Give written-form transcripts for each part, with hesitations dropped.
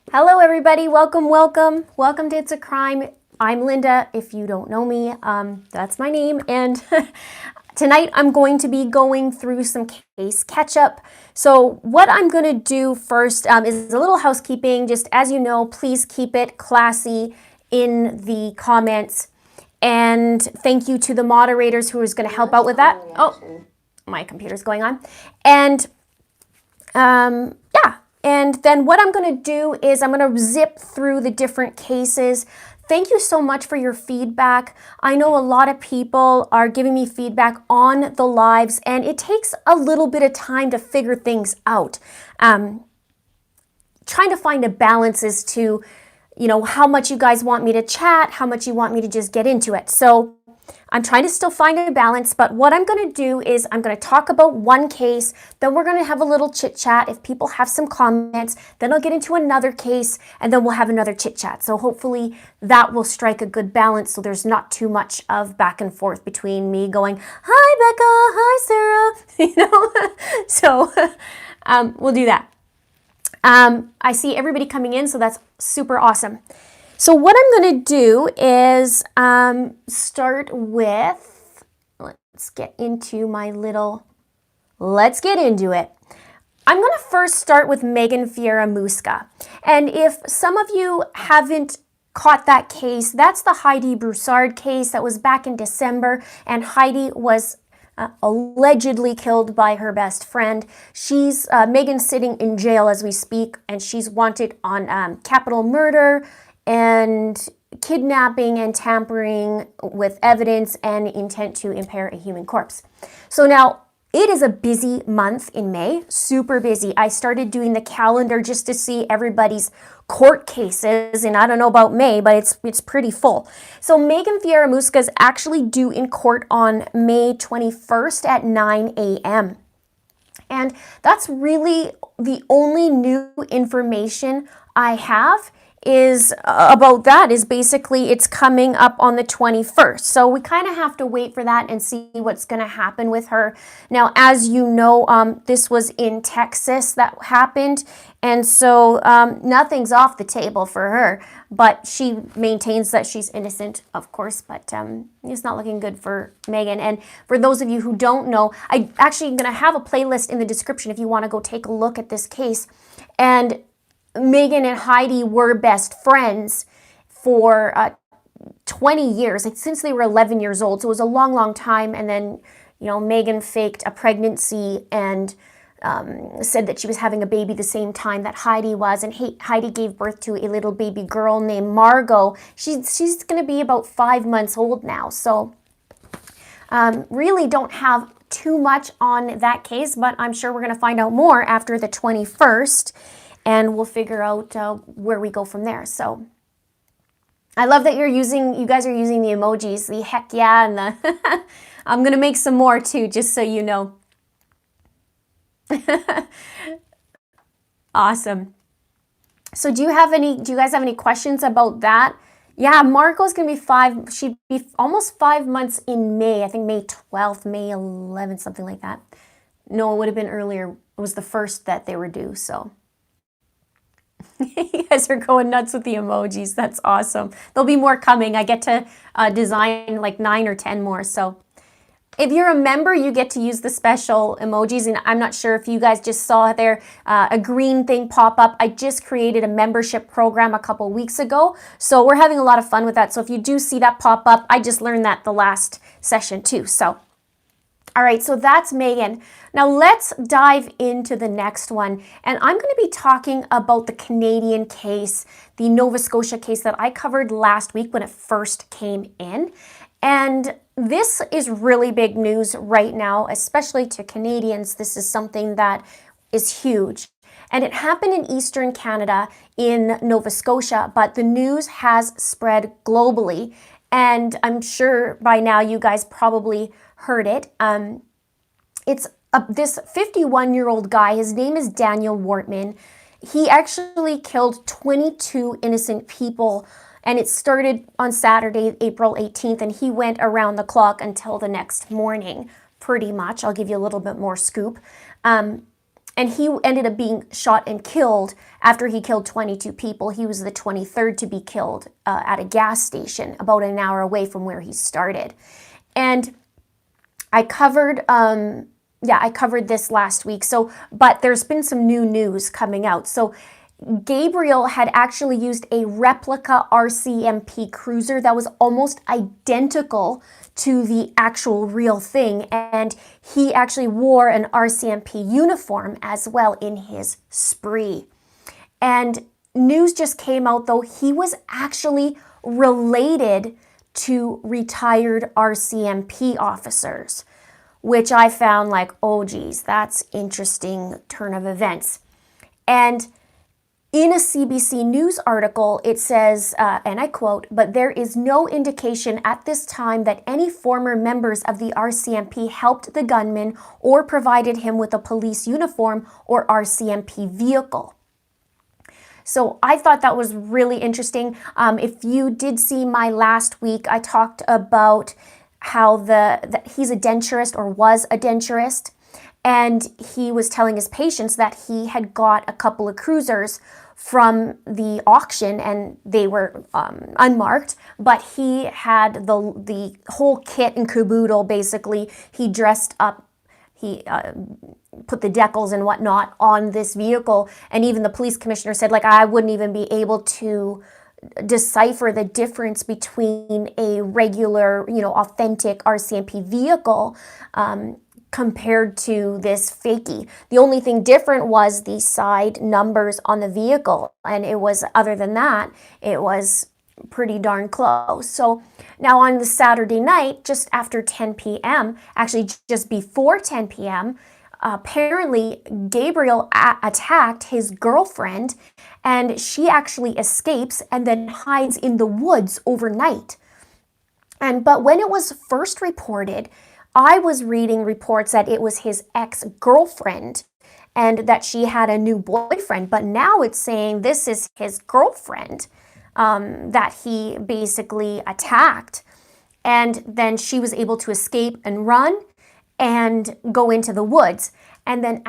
Hello everybody, welcome to It's a Crime. I'm Linda. If you don't know me, that's my name, and tonight I'm going to be going through some case catch-up. So what I'm going to do first is a little housekeeping. Just as you know, please keep it classy in the comments, and thank you to the moderators who is going to help out with that. Oh, my computer's going on. And yeah, and then what I'm going to do is I'm going to zip through the different cases. Thank you so much for your feedback. I know a lot of people are giving me feedback on the lives, and it takes a little bit of time to figure things out. Trying to find a balance as to, you know, how much you guys want me to chat, how much you want me to just get into it. So I'm trying to still find a balance, but what I'm going to do is I'm going to talk about one case, then we're going to have a little chit chat. If people have some comments, then I'll get into another case, and then we'll have another chit chat. So hopefully that will strike a good balance so there's not too much of back and forth between me going, hi Becca, hi Sarah, you know, so we'll do that. I see everybody coming in, so that's super awesome. So what I'm going to do is start with, let's get into it. I'm going to first start with Magen Fieramusca. And if some of you haven't caught that case, that's the Heidi Broussard case that was back in December, and Heidi was allegedly killed by her best friend. Megan's sitting in jail as we speak, and she's wanted on capital murder and kidnapping and tampering with evidence and intent to impair a human corpse. So now it is a busy month in May, super busy. I started doing the calendar just to see everybody's court cases, and I don't know about May, but it's pretty full. So Magen Fieramusca is actually due in court on May 21st at 9 a.m. And that's really the only new information I have is about that is basically it's coming up on the 21st. So we kind of have to wait for that and see what's going to happen with her. Now, as you know, this was in Texas that happened. And so nothing's off the table for her, but she maintains that she's innocent, of course, but it's not looking good for Megan. And for those of you who don't know, I actually am going to have a playlist in the description if you want to go take a look at this case. And Megan and Heidi were best friends for 20 years, like since they were 11 years old. So it was a long, long time. And then, you know, Megan faked a pregnancy and said that she was having a baby the same time that Heidi was. And Heidi gave birth to a little baby girl named Margot. She's going to be about 5 months old now. So really don't have too much on that case, but I'm sure we're going to find out more after the 21st. And we'll figure out where we go from there. So I love that you guys are using the emojis, the heck yeah, and the I'm going to make some more too, just so you know. Awesome. So do you guys have any questions about that? Yeah, Marco's going to be she'd be almost 5 months in May. I think May 12th, May 11th, something like that. No, it would have been earlier. It was the first that they were due, so. You guys are going nuts with the emojis. That's awesome. There'll be more coming. I get to design like 9 or 10 more. So if you're a member, you get to use the special emojis. And I'm not sure if you guys just saw there a green thing pop up. I just created a membership program a couple weeks ago. So we're having a lot of fun with that. So if you do see that pop up, I just learned that the last session too. So all right, so that's Megan. Now let's dive into the next one. And I'm going to be talking about the Canadian case, the Nova Scotia case that I covered last week when it first came in. And this is really big news right now, especially to Canadians. This is something that is huge. And it happened in Eastern Canada in Nova Scotia, but the news has spread globally. And I'm sure by now you guys probably heard it. It's this 51-year-old guy. His name is Gabriel Wortman. He actually killed 22 innocent people, and it started on Saturday, April 18th, and he went around the clock until the next morning, pretty much. I'll give you a little bit more scoop. and he ended up being shot and killed after he killed 22 people. He was the 23rd to be killed at a gas station about an hour away from where he started. And I covered, I covered this last week. But there's been some new news coming out. So Gabriel had actually used a replica RCMP cruiser that was almost identical to the actual real thing, and he actually wore an RCMP uniform as well in his spree. And news just came out, though, he was actually related to retired RCMP officers, which I found like, oh geez, that's interesting turn of events. And in a CBC News article, it says, and I quote, "But there is no indication at this time that any former members of the RCMP helped the gunman or provided him with a police uniform or RCMP vehicle." So I thought that was really interesting. If you did see my last week, I talked about how that he's a denturist or was a denturist. And he was telling his patients that he had got a couple of cruisers from the auction, and they were unmarked, but he had the whole kit and caboodle. Basically, he dressed up, he put the decals and whatnot on this vehicle, and even the police commissioner said, like, I wouldn't even be able to decipher the difference between a regular, authentic RCMP vehicle compared to this fakie. The only thing different was the side numbers on the vehicle, and it was, other than that, it was pretty darn close. So now on the Saturday night, just after 10 p.m., actually just before 10 p.m., apparently Gabriel attacked his girlfriend, and she actually escapes and then hides in the woods overnight. But when it was first reported, I was reading reports that it was his ex-girlfriend and that she had a new boyfriend, but now it's saying this is his girlfriend that he basically attacked. And then she was able to escape and run and go into the woods. And then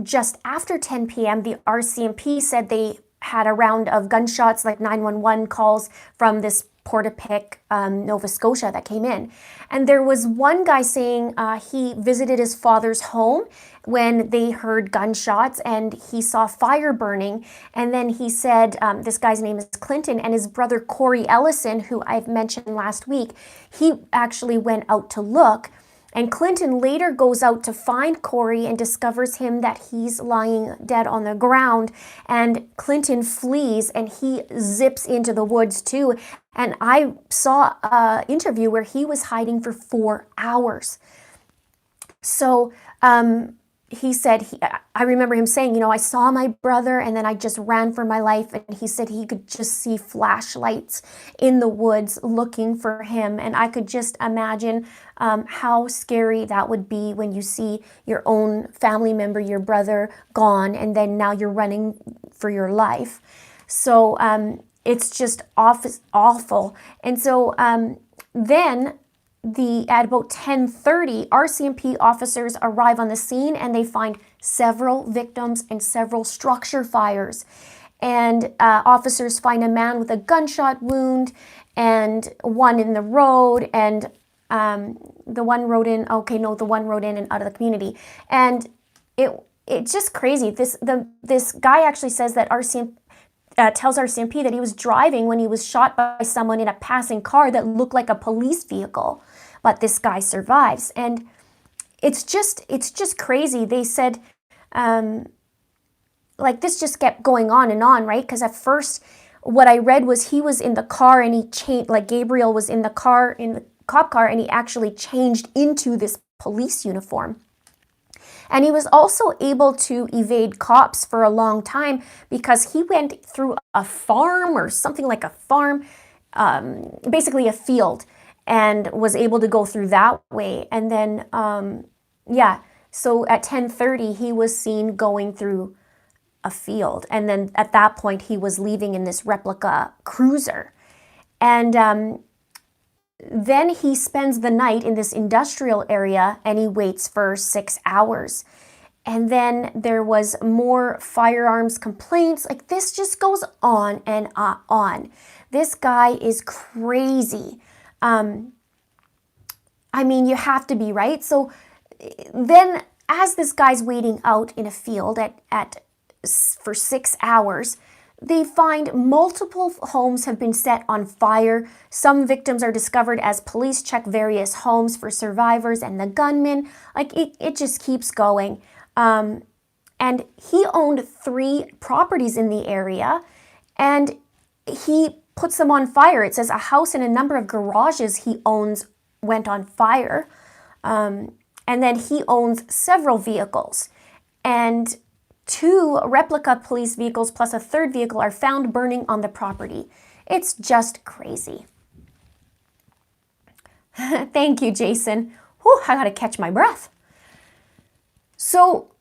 just after 10 p.m., the RCMP said they had a round of gunshots, like 911 calls from this Portapique, Nova Scotia, that came in. And there was one guy saying he visited his father's home when they heard gunshots and he saw fire burning. And then he said, this guy's name is Clinton, and his brother Corey Ellison, who I've mentioned last week, he actually went out to look. And Clinton later goes out to find Corey and discovers him that he's lying dead on the ground. And Clinton flees and he zips into the woods too. And I saw an interview where he was hiding for 4 hours. So he said, I remember him saying, I saw my brother and then I just ran for my life. And he said he could just see flashlights in the woods looking for him. And I could just imagine how scary that would be when you see your own family member, your brother, gone, and then now you're running for your life. So it's just awful. And so then at about 10:30, RCMP officers arrive on the scene and they find several victims and several structure fires. And officers find a man with a gunshot wound and one in the road, and the one rode in and out of the community. And it's just crazy. This guy actually says that tells RCMP that he was driving when he was shot by someone in a passing car that looked like a police vehicle, but this guy survives. And it's just crazy. They said, this just kept going on and on, right? Because at first, what I read was he was in the car and he changed, like Gabriel was in the cop car, and he actually changed into this police uniform. And he was also able to evade cops for a long time because he went through a farm or something like a farm, basically a field, and was able to go through that way. And then, so at 10:30, he was seen going through a field. And then at that point, he was leaving in this replica cruiser. And then he spends the night in this industrial area and he waits for 6 hours. And then there was more firearms complaints. Like, this just goes on and on. This guy is crazy. I mean, you have to be, right? So then as this guy's waiting out in a field for 6 hours, they find multiple homes have been set on fire. Some victims are discovered as police check various homes for survivors and the gunman. Like, it just keeps going. And he owned 3 properties in the area, and he puts them on fire. It says a house and a number of garages he owns went on fire. And then he owns several vehicles. And 2 replica police vehicles plus a 3rd vehicle are found burning on the property. It's just crazy. Thank you, Jason. Whew, I gotta catch my breath. So,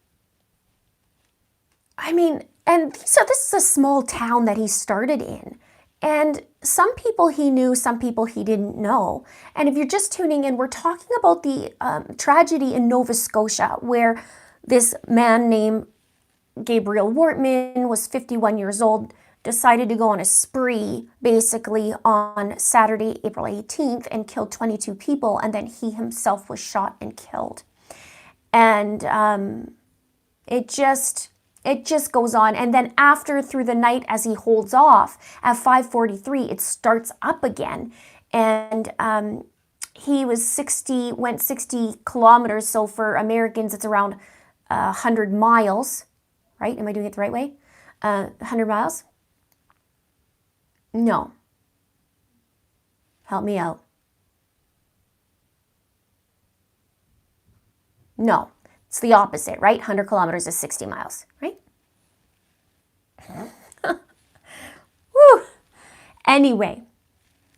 I mean, and so this is a small town that he started in. And some people he knew, some people he didn't know. And if you're just tuning in, we're talking about the tragedy in Nova Scotia, where this man named Gabriel Wortman was 51 years old, decided to go on a spree, basically, on Saturday, April 18th, and killed 22 people, and then he himself was shot and killed. And it just goes on. And then through the night, as he holds off, at 5:43, it starts up again. And he went 60 kilometers. So for Americans, it's around 100 miles, right? Am I doing it the right way? 100 miles? No. Help me out. No. It's the opposite, right? 100 kilometers is 60 miles, right? Woo! Anyway,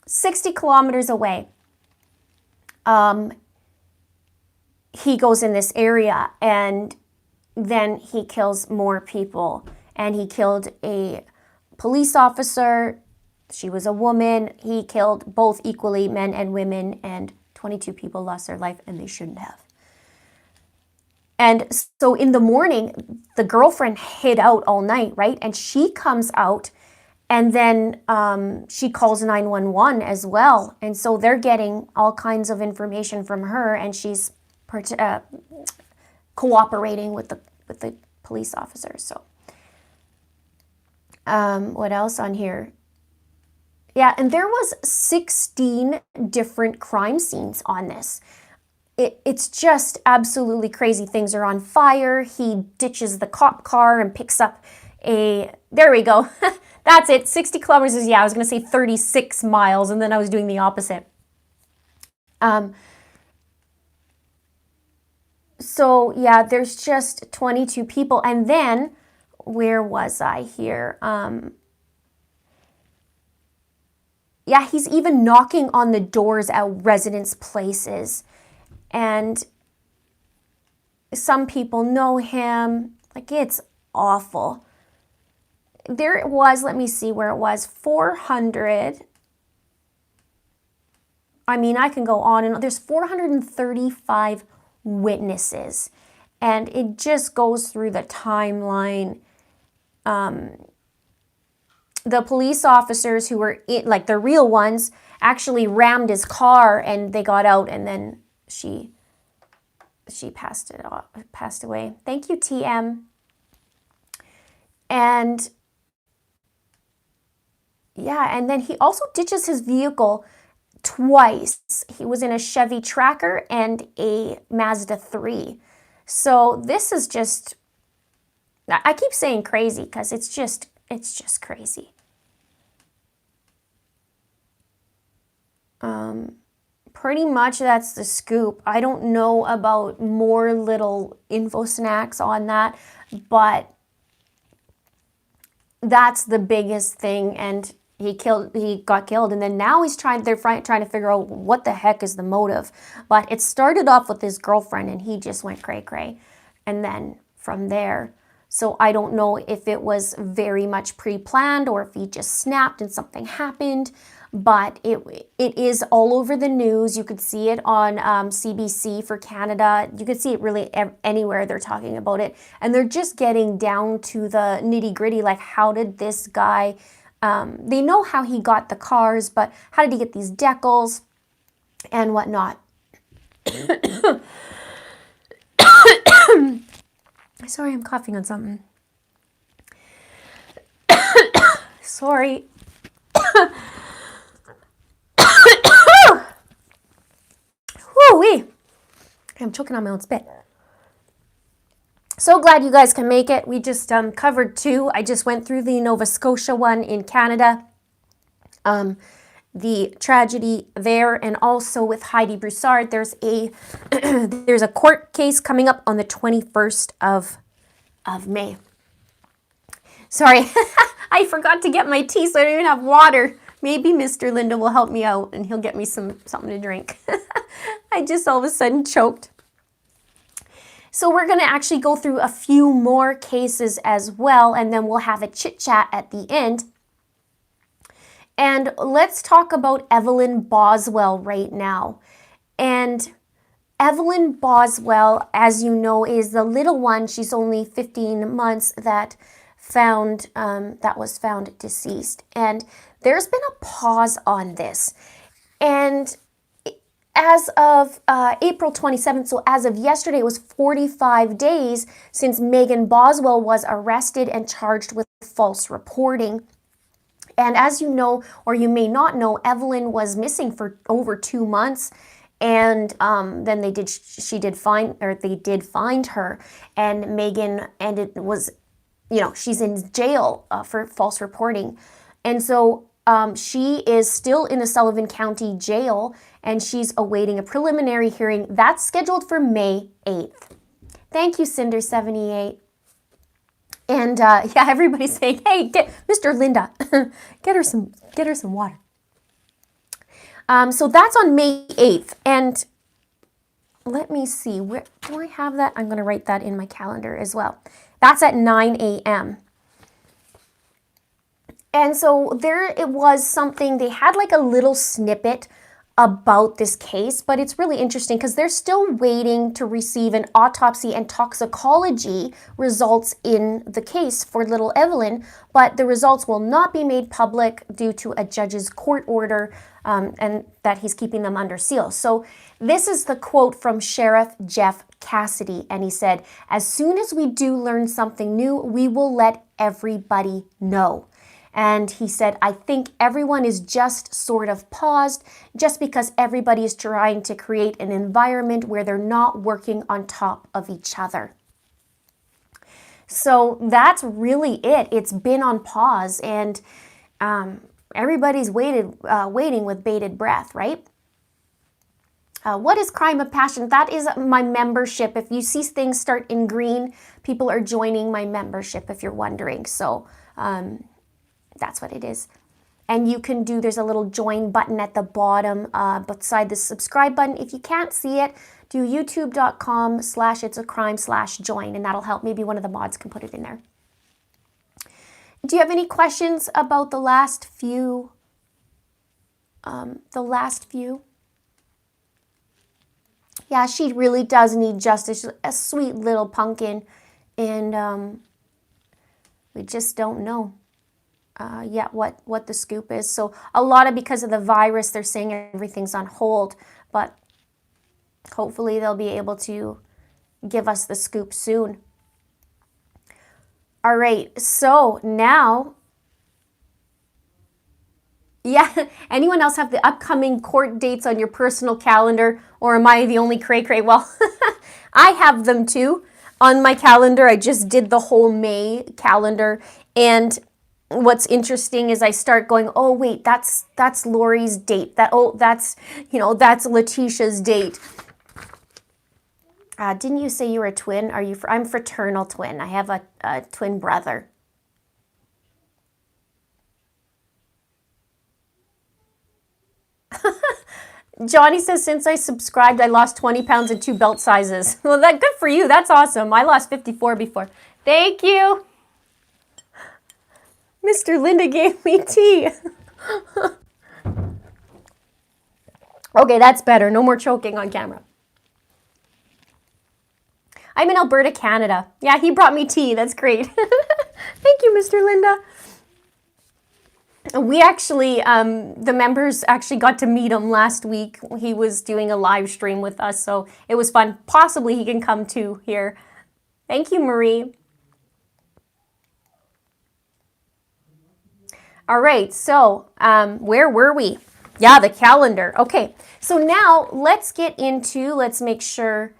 60 kilometers away, he goes in this area, and then he kills more people. And he killed a police officer. She was a woman. He killed both equally, men and women, and 22 people lost their life, and they shouldn't have. And so in the morning, the girlfriend hid out all night, right? And she comes out, and then she calls 911 as well. And so they're getting all kinds of information from her, and she's cooperating with the police officers. So what else on here? Yeah, and there was 16 different crime scenes on this. It's just absolutely crazy. Things are on fire. He ditches the cop car and picks up there we go. That's it. 60 kilometers is, I was going to say 36 miles, and then I was doing the opposite. So, yeah, there's just 22 people. And then, where was I here? Yeah, he's even knocking on the doors at residents' places. And some people know him. Like, it's awful. There it was, let me see where it was, 400. I mean, I can go on and on. There's 435 witnesses. And it just goes through the timeline. The police officers who were, like the real ones, actually rammed his car, and they got out, and then she passed away. Thank you, TM. And yeah, and then he also ditches his vehicle twice. He was in a Chevy Tracker and a Mazda 3. So this is just, I keep saying crazy because it's just crazy. Pretty much that's the scoop. I don't know about more little info snacks on that, but that's the biggest thing. And he got killed, and then now they're trying to figure out what the heck is the motive. But it started off with his girlfriend, and he just went cray cray, and then from there. So I don't know if it was very much pre-planned or if he just snapped and something happened, but it is all over the news. You could see it on CBC for Canada. You could see it really anywhere they're talking about it. And they're just getting down to the nitty gritty, like how did this guy, they know how he got the cars, but how did he get these decals and whatnot? Sorry, I'm coughing on something. Sorry. Woo-wee. I'm choking on my own spit. So glad you guys can make it. We just covered 2. I just went through the Nova Scotia one in Canada. The tragedy there, and also with Heidi Broussard, there's a court case coming up on the 21st of May. Sorry, I forgot to get my tea, so I don't even have water. Maybe Mr. Linda will help me out and he'll get me something to drink. I just all of a sudden choked. So we're going to actually go through a few more cases as well, and then we'll have a chit chat at the end. And let's talk about Evelyn Boswell right now. And Evelyn Boswell, as you know, is the little one. She's only 15 months that was found deceased. And there's been a pause on this. And as of April 27th, so as of yesterday, it was 45 days since Magen Boswell was arrested and charged with false reporting. And as you know, or you may not know, Evelyn was missing for over 2 months, and then they did find her, and Magen she's in jail for false reporting, and so she is still in the Sullivan County Jail, and she's awaiting a preliminary hearing that's scheduled for May 8th. Thank you, Cinder78. And everybody's saying, "Hey, get Mr. Linda, get her some water." So that's on May 8th, and let me see, where do I have that? I'm going to write that in my calendar as well. That's at 9 a.m. And so there it was something, they had like a little snippet about this case, but it's really interesting because they're still waiting to receive an autopsy and toxicology results in the case for little Evelyn, but the results will not be made public due to a judge's court order, and that he's keeping them under seal. So this is the quote from Sheriff Jeff Cassidy, and he said, "As soon as we do learn something new, we will let everybody know." And he said, "I think everyone is just sort of paused just because everybody is trying to create an environment where they're not working on top of each other." So that's really it. It's been on pause, and everybody's waiting with bated breath, right? What is Crime of Passion? That is my membership. If you see things start in green, people are joining my membership, if you're wondering. So that's what it is. And you can there's a little join button at the bottom beside the subscribe button. If you can't see it, do youtube.com/itsacrime/join, and that'll help. Maybe one of the mods can put it in there. Do you have any questions about the last few? Yeah, she really does need justice. A sweet little pumpkin, and we just don't know yet what the scoop is. So a lot of, because of the virus, they're saying everything's on hold, but hopefully they'll be able to give us the scoop soon. All right, so now, anyone else have the upcoming court dates on your personal calendar, or am I the only cray-cray? Well, I have them too on my calendar. I just did the whole May calendar, and what's interesting is I start going, oh wait, that's Lori's date. That's Letecia's date. Didn't you say you were a twin? I'm fraternal twin. I have a twin brother. Johnny says, since I subscribed, I lost 20 pounds and 2 belt sizes. Well, good for you. That's awesome. I lost 54 before. Thank you. Mr. Linda gave me tea. Okay, that's better. No more choking on camera. I'm in Alberta, Canada. Yeah, he brought me tea. That's great. Thank you, Mr. Linda. We actually, the members actually got to meet him last week. He was doing a live stream with us, so it was fun. Possibly he can come too here. Thank you, Marie. All right, so where were we? Yeah, the calendar. Okay, so now let's get into, let's make sure.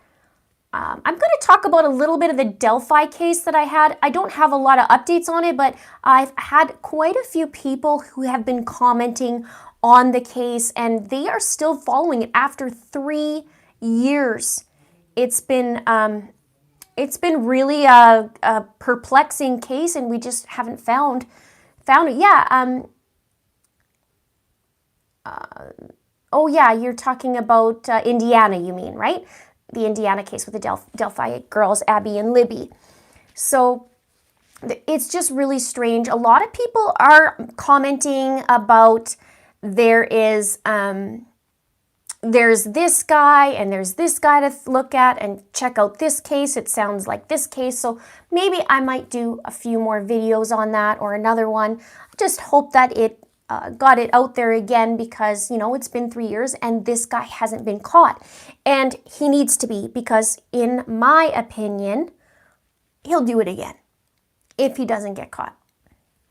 I'm going to talk about a little bit of the Delphi case that I had. I don't have a lot of updates on it, but I've had quite a few people who have been commenting on the case, and they are still following it after 3 years. It's been really a perplexing case, and we just haven't found it. Yeah. Oh yeah, you're talking about Indiana, you mean, right? The Indiana case with the Delphi girls, Abby and Libby. So it's just really strange. A lot of people are commenting about there's this guy and there's this guy to look at and check out this case. It sounds like this case. So maybe I might do a few more videos on that or another one. I just hope that it got it out there again because, you know, it's been 3 years and this guy hasn't been caught. And he needs to be because, in my opinion, he'll do it again if he doesn't get caught,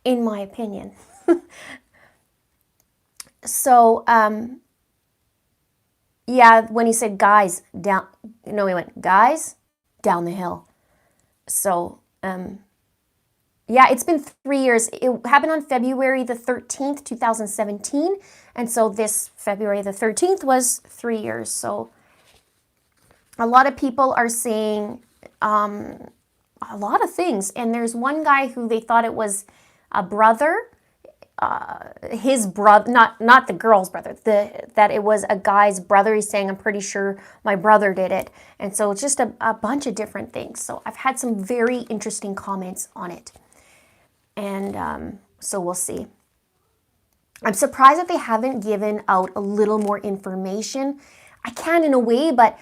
in my opinion. So, yeah, when he said guys down, no, he went guys down the hill. So, yeah, it's been 3 years. It happened on February the 13th, 2017. And so this February the 13th was 3 years. So a lot of people are saying a lot of things. And there's one guy who they thought it was a brother, his brother, not the girl's brother, that it was a guy's brother. He's saying, I'm pretty sure my brother did it. And so it's just a bunch of different things. So I've had some very interesting comments on it. And so we'll see. I'm surprised that they haven't given out a little more information. I can in a way, but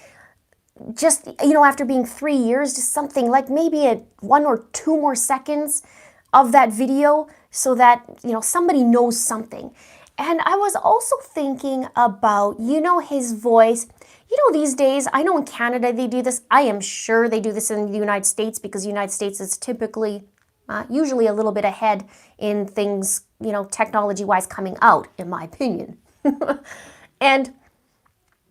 just, you know, after being 3 years, just something like maybe 1 or 2 more seconds of that video so that, you know, somebody knows something. And I was also thinking about, you know, his voice. You know, these days, I know in Canada they do this. I am sure they do this in the United States because the United States is typically usually a little bit ahead in things, you know, technology-wise coming out, in my opinion. And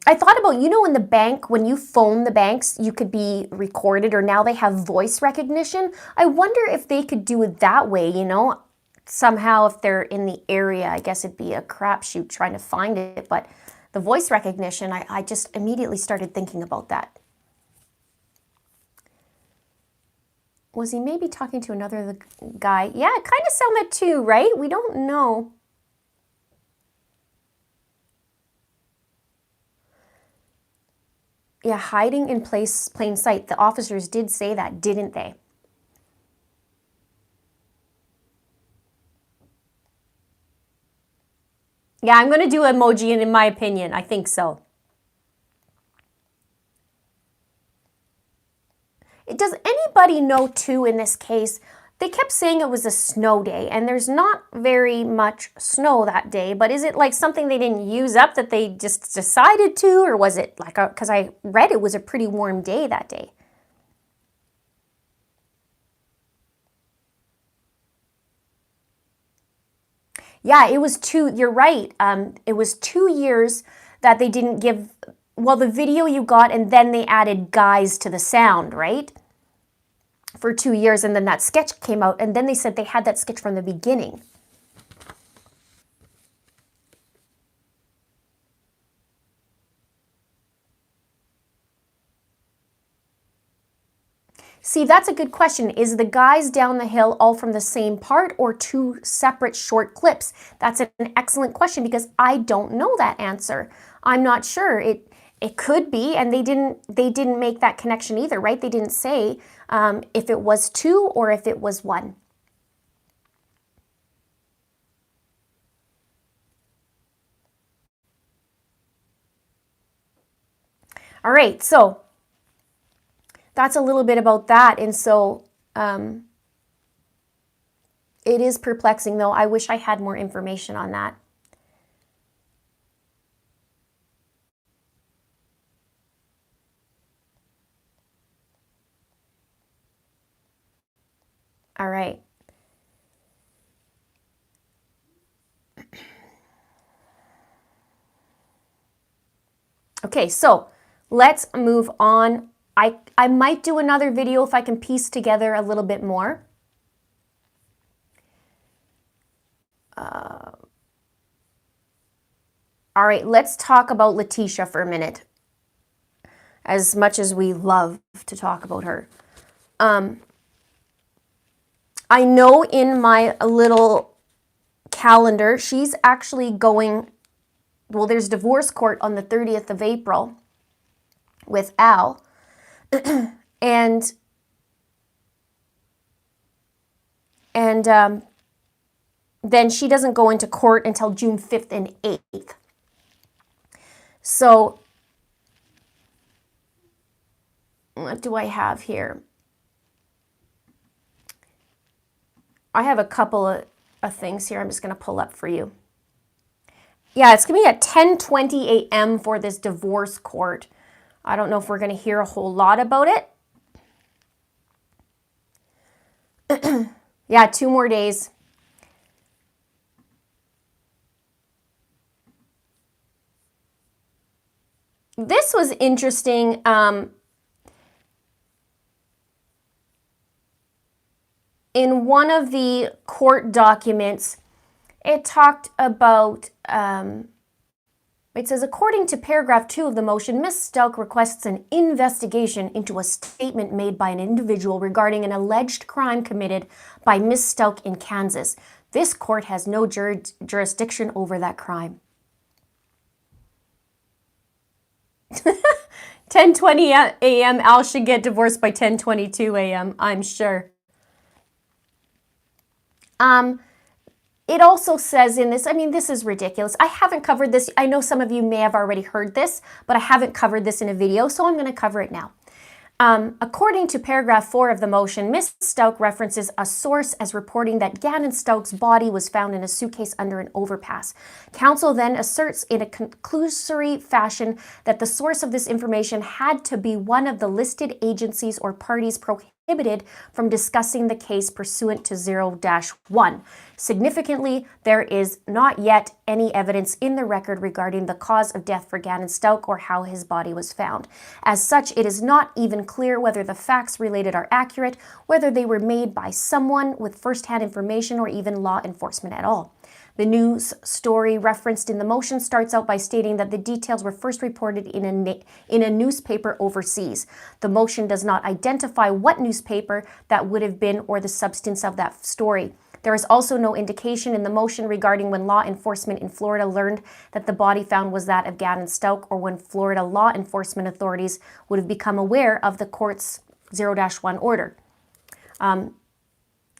I thought about, you know, in the bank, when you phone the banks, you could be recorded, or now they have voice recognition. I wonder if they could do it that way, you know, somehow if they're in the area. I guess it'd be a crapshoot trying to find it, but the voice recognition, I just immediately started thinking about that. Was he maybe talking to another guy? Yeah, it kind of sounded that too, right? We don't know. Yeah, hiding in plain sight. The officers did say that, didn't they? Yeah, I'm going to do emoji, and in my opinion, I think so. Does anybody know, too, in this case, they kept saying it was a snow day, and there's not very much snow that day, but is it like something they didn't use up that they just decided to, or was it like because I read it was a pretty warm day that day? Yeah, it was you're right. It was 2 years that they didn't give, well, the video you got, and then they added guys to the sound, right? For 2 years, and then that sketch came out, and then they said they had that sketch from the beginning. See, that's a good question. Is the guys down the hill all from the same part or 2 separate short clips? That's an excellent question because I don't know that answer. I'm not sure. It could be, and they didn't make that connection either, right? They didn't say if it was 2 or if it was 1. All right, so that's a little bit about that. And so it is perplexing, though. I wish I had more information on that. All right. Okay, so let's move on. I might do another video if I can piece together a little bit more. All right, let's talk about Letecia for a minute, as much as we love to talk about her. I know in my little calendar, she's actually going, well, there's divorce court on the 30th of April with Al. and then she doesn't go into court until June 5th and 8th. So what do I have here? I have a couple of things here I'm just going to pull up for you. Yeah, it's going to be at 10:20 a.m. for this divorce court. I don't know if we're going to hear a whole lot about it. Yeah, 2 more days. This was interesting. In one of the court documents, it talked about, it says, according to paragraph 2 of the motion, Ms. Stauch requests an investigation into a statement made by an individual regarding an alleged crime committed by Ms. Stauch in Kansas. This court has no jurisdiction over that crime. 10:20 a.m. Al should get divorced by 10:22 a.m. I'm sure. It also says in this, I mean, this is ridiculous. I haven't covered this. I know some of you may have already heard this, but I haven't covered this in a video, so I'm going to cover it now. According to paragraph 4 of the motion, Ms. Stauch references a source as reporting that Gannon Stauch's body was found in a suitcase under an overpass. Counsel then asserts in a conclusory fashion that the source of this information had to be one of the listed agencies or parties prohibited from discussing the case pursuant to 0-1. Significantly, there is not yet any evidence in the record regarding the cause of death for Gannon Stauch or how his body was found. As such, it is not even clear whether the facts related are accurate, whether they were made by someone with first-hand information or even law enforcement at all. The news story referenced in the motion starts out by stating that the details were first reported in a newspaper overseas. The motion does not identify what newspaper that would have been or the substance of that story. There is also no indication in the motion regarding when law enforcement in Florida learned that the body found was that of Gannon Stauch, or when Florida law enforcement authorities would have become aware of the court's 0-1 order.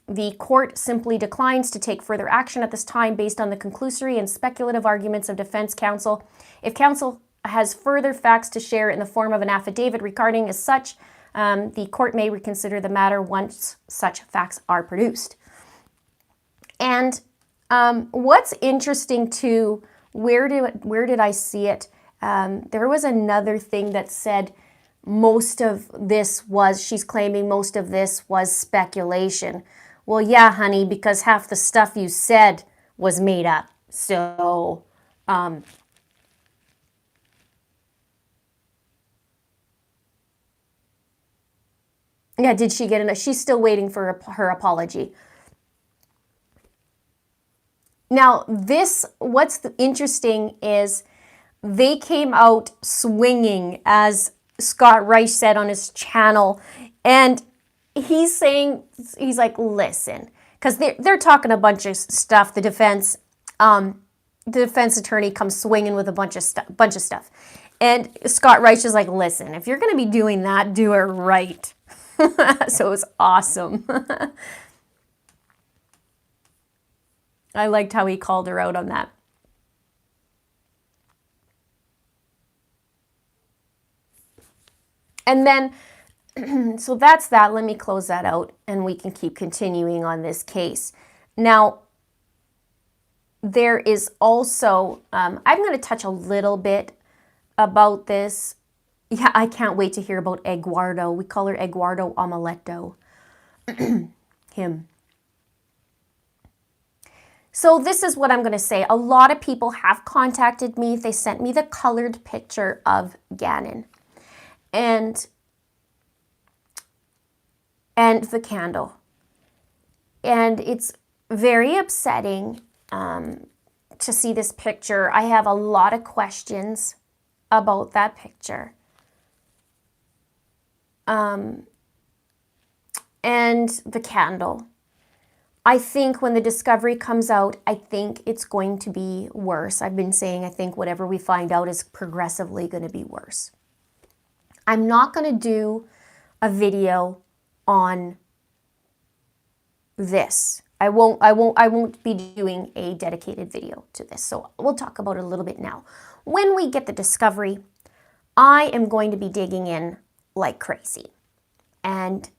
The court simply declines to take further action at this time based on the conclusory and speculative arguments of defense counsel. If counsel has further facts to share in the form of an affidavit regarding as such, the court may reconsider the matter once such facts are produced. And what's interesting too, where did I see it? There was another thing that said most of this was, she's claiming most of this was speculation. Well, yeah, honey, because half the stuff you said was made up. So, yeah, did she get enough? She's still waiting for her apology. Now, what's interesting is they came out swinging, as Scott Reich said on his channel, and he's like, listen, because they're talking a bunch of stuff. The defense attorney comes swinging with a bunch of stuff, And Scott Reich is like, listen, if you're going to be doing that, do it right. So it was awesome. I liked how he called her out on that. And then, so that's that. Let me close that out and we can keep continuing on this case. Now, there is also, I'm going to touch a little bit about this. Yeah, I can't wait to hear about Eduardo. We call her Eduardo Omeletto. Him. So this is what I'm going to say. A lot of people have contacted me. They sent me the colored picture of Gannon and the candle. And it's very upsetting to see this picture. I have a lot of questions about that picture. And the candle. I think when the discovery comes out, I think it's going to be worse. I've been saying I think whatever we find out is progressively going to be worse. I'm not going to do a video on this. I won't be doing a dedicated video to this. So we'll talk about it a little bit now. When we get the discovery, I am going to be digging in like crazy. And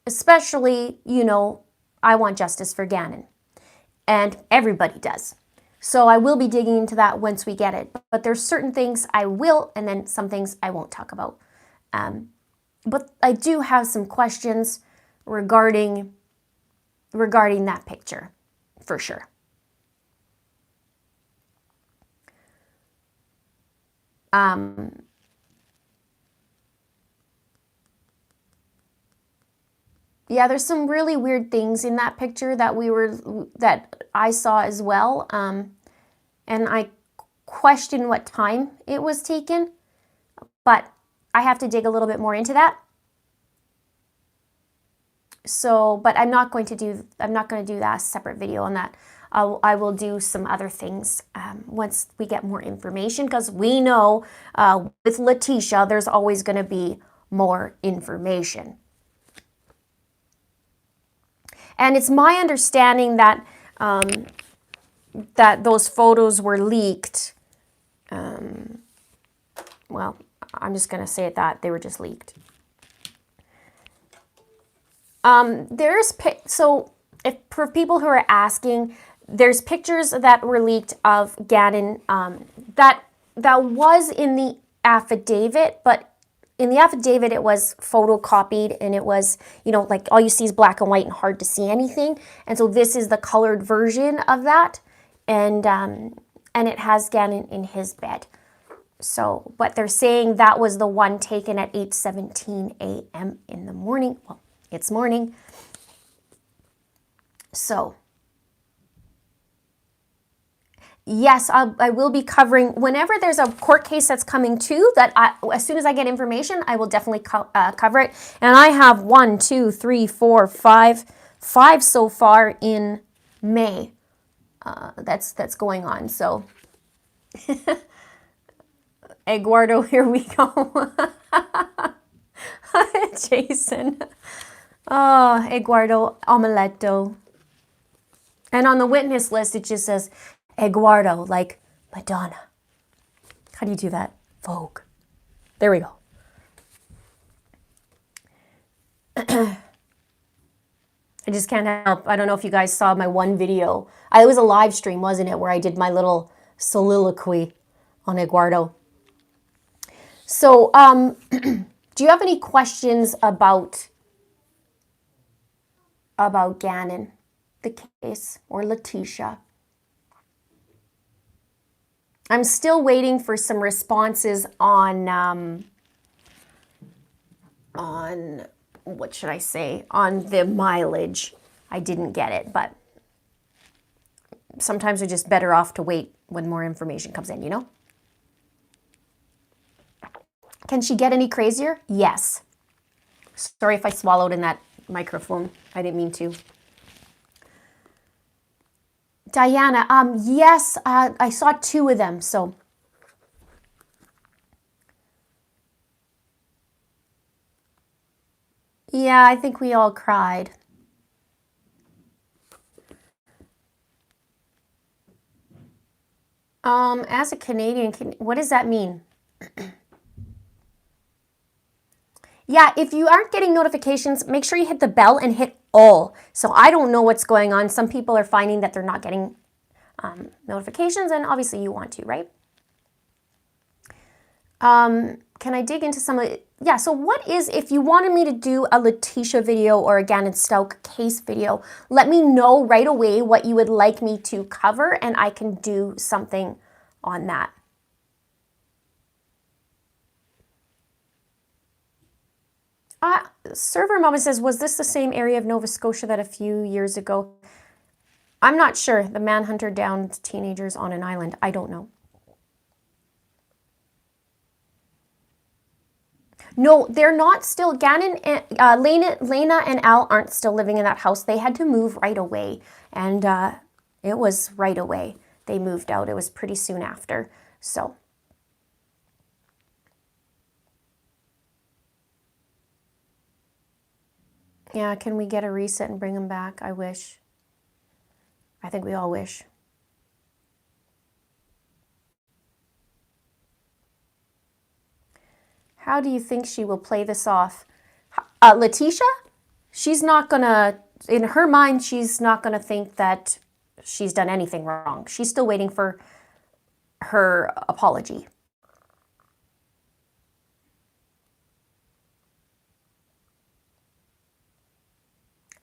especially, you know, I want justice for Gannon. And everybody does. So I will be digging into that once we get it. But there's certain things I will, and then some things I won't talk about. But I do have some questions regarding that picture, for sure. Yeah, there's some really weird things in that picture that I saw as well. And I question what time it was taken, but I have to dig a little bit more into that. So, but I'm not going to do that separate video on that. I will do some other things once we get more information, because we know with Letecia, there's always going to be more information. And it's my understanding that that those photos were leaked. Well, I'm just going to say it that they were just leaked. So if for people who are asking, there's pictures that were leaked of Gannon that was in the affidavit, but in the affidavit it was photocopied and it was, you know, like all you see is black and white and hard to see anything. And so this is the colored version of that, and it has Gannon in his bed. So, but they're saying that was the one taken at 8:17 a.m. in the morning. Well, it's morning. So, yes, I will be covering, whenever there's a court case that's coming too, as soon as I get information, I will definitely cover it. And I have 1, 2, 3, 4, 5 so far in May that's going on. So, Eduardo, here we go. Jason. Oh, Eduardo Omeletto. And on the witness list, it just says Eduardo, like Madonna. How do you do that? Vogue. There we go. I just can't help. I don't know if you guys saw my one video. It was a live stream, wasn't it, where I did my little soliloquy on Eduardo. So, do you have any questions about Gannon, the case, or Letecia? I'm still waiting for some responses on what should I say, on the mileage. I didn't get it, but sometimes we're just better off to wait when more information comes in, you know? Can she get any crazier? Yes. Sorry if I swallowed in that microphone. I didn't mean to. Diana, yes, I saw 2 of them, so Yeah, I think we all cried. As a Canadian, what does that mean? Yeah, if you aren't getting notifications, make sure you hit the bell and hit all. So I don't know what's going on. Some people are finding that they're not getting notifications, and obviously you want to, right? Can I dig into some of it? Yeah, so what is, if you wanted me to do a Letecia video or a Gannon Stauch case video, let me know right away what you would like me to cover, and I can do something on that. Server Mama says, was this the same area of Nova Scotia that a few years ago? I'm not sure. The manhunter downed teenagers on an island. I don't know. No, they're not still. Gannon and Lena and Al aren't still living in that house. They had to move right away. And it was right away. They moved out. It was pretty soon after. So. Yeah, can we get a reset and bring them back? I wish. I think we all wish. How do you think she will play this off? Letecia? She's not gonna, in her mind, she's not gonna think that she's done anything wrong. She's still waiting for her apology.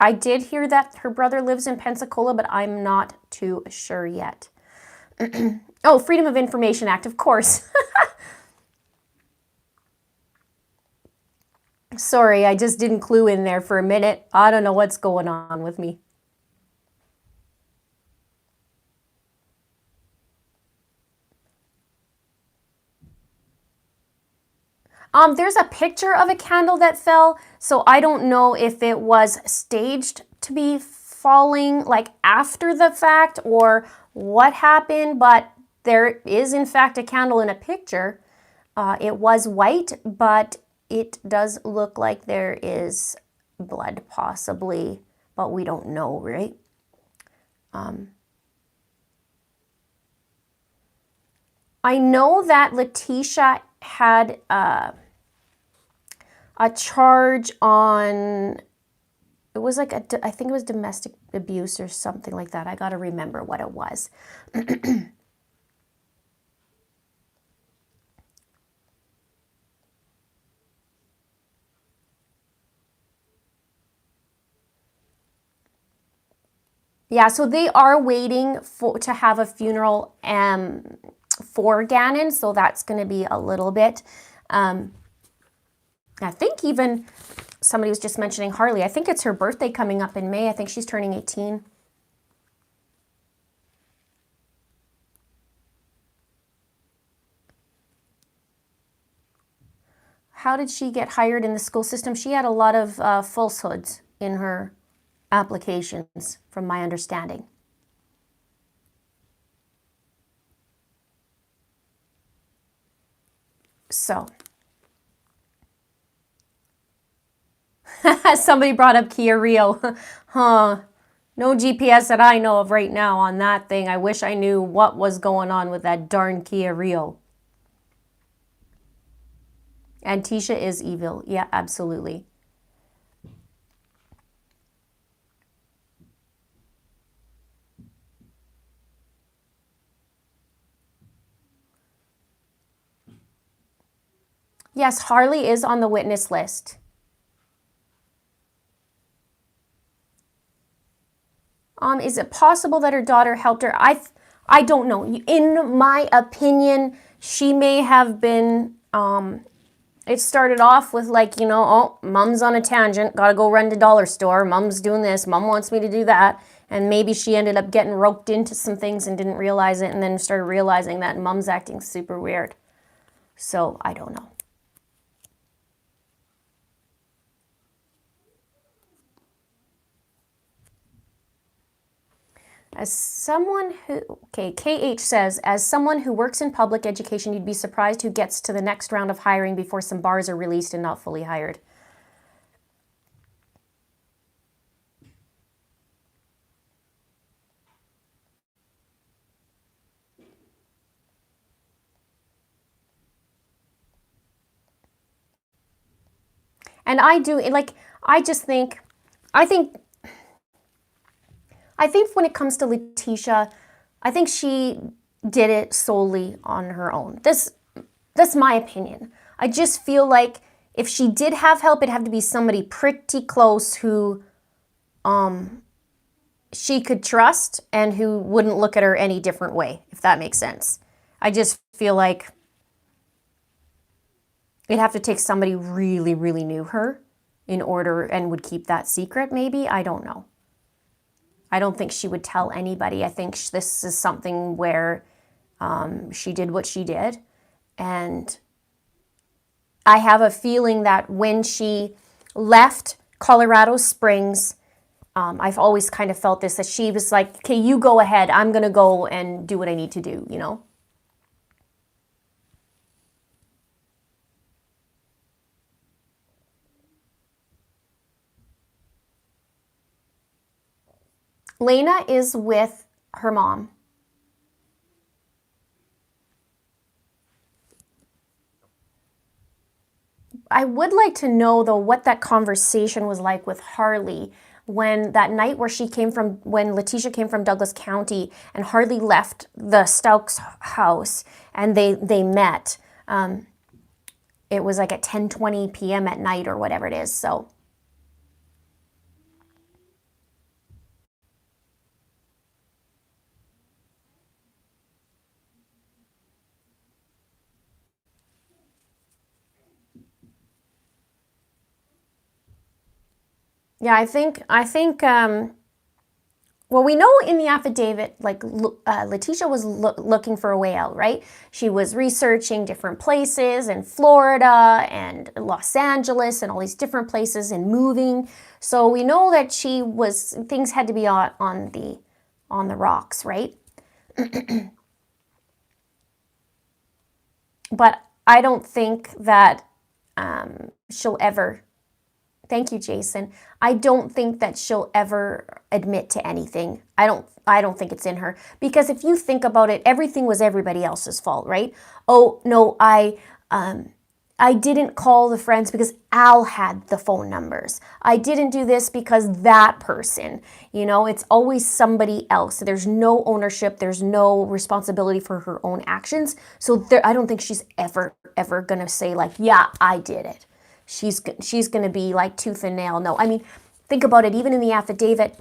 I did hear that her brother lives in Pensacola, but I'm not too sure yet. Oh, Freedom of Information Act, of course. Sorry, I just didn't clue in there for a minute. I don't know what's going on with me. There's a picture of a candle that fell, so I don't know if it was staged to be falling like after the fact or what happened, but there is in fact a candle in a picture. It was white, but it does look like there is blood possibly, but we don't know, right? I know that Letecia had a charge on, it was like, I think it was domestic abuse or something like that. I got to remember what it was. Yeah, so they are waiting to have a funeral for Gannon, so that's going to be a little bit. I think even somebody was just mentioning Harley. I think it's her birthday coming up in May. I think she's turning 18. How did she get hired in the school system? She had a lot of falsehoods in her applications, from my understanding. So. Somebody brought up Kia Rio. Huh. No GPS that I know of right now on that thing. I wish I knew what was going on with that darn Kia Rio. And Tisha is evil. Yeah, absolutely. Yes, Harley is on the witness list. Is it possible that her daughter helped her? I don't know. In my opinion, she may have been, it started off with like, you know, oh, mom's on a tangent, gotta go run to dollar store, mom's doing this, mom wants me to do that. And maybe she ended up getting roped into some things and didn't realize it, and then started realizing that mom's acting super weird. So, I don't know. As someone who, okay, KH says, as someone who works in public education, you'd be surprised who gets to the next round of hiring before some bars are released and not fully hired. And I do, like, I just think, I think when it comes to Letecia, I think she did it solely on her own. That's my opinion. I just feel like if she did have help, it'd have to be somebody pretty close who she could trust and who wouldn't look at her any different way, if that makes sense. I just feel like it'd have to take somebody really, really knew her in order and would keep that secret, maybe. I don't know. I don't think she would tell anybody. I think this is something where she did what she did. And I have a feeling that when she left Colorado Springs, I've always kind of felt this, that she was like, okay, you go ahead. I'm going to go and do what I need to do, you know? Lena is with her mom. I would like to know, though, what that conversation was like with Harley when that night where when Letecia came from Douglas County and Harley left the Stauch's house and they met. It was like at 10:20 p.m. at night or whatever it is, so. Yeah, I think, well, we know in the affidavit, like, Letecia was looking for a way out, right? She was researching different places in Florida and Los Angeles and all these different places and moving. So we know that things had to be on the rocks, right? But I don't think that she'll ever. Thank you, Jason. I don't think that she'll ever admit to anything. I don't think it's in her. Because if you think about it, everything was everybody else's fault, right? Oh, no, I didn't call the friends because Al had the phone numbers. I didn't do this because that person, it's always somebody else. There's no ownership. There's no responsibility for her own actions. So I don't think she's ever going to say like, yeah, I did it. She's going to be like tooth and nail. No, I mean, think about it. Even in the affidavit,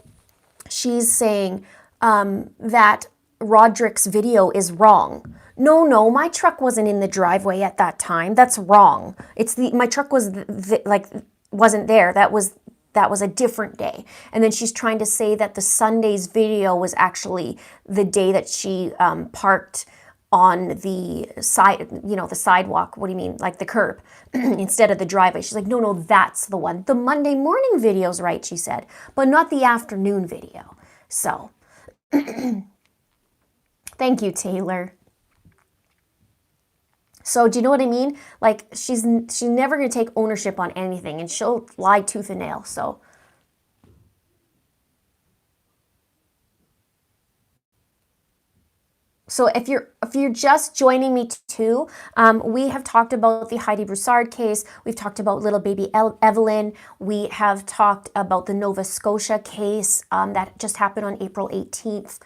she's saying that Roderick's video is wrong. No, my truck wasn't in the driveway at that time. That's wrong. My truck wasn't there. That was a different day. And then she's trying to say that the Sunday's video was actually the day that she parked on the side, the sidewalk. What do you mean? Like the curb instead of the driveway. She's like, no, that's the one. The Monday morning video's right, she said, but not the afternoon video. So, thank you, Taylor. So do you know what I mean? Like she's never going to take ownership on anything, and she'll lie tooth and nail. So if you're just joining me too, we have talked about the Heidi Broussard case. We've talked about little baby Evelyn. We have talked about the Nova Scotia case that just happened on April 18th,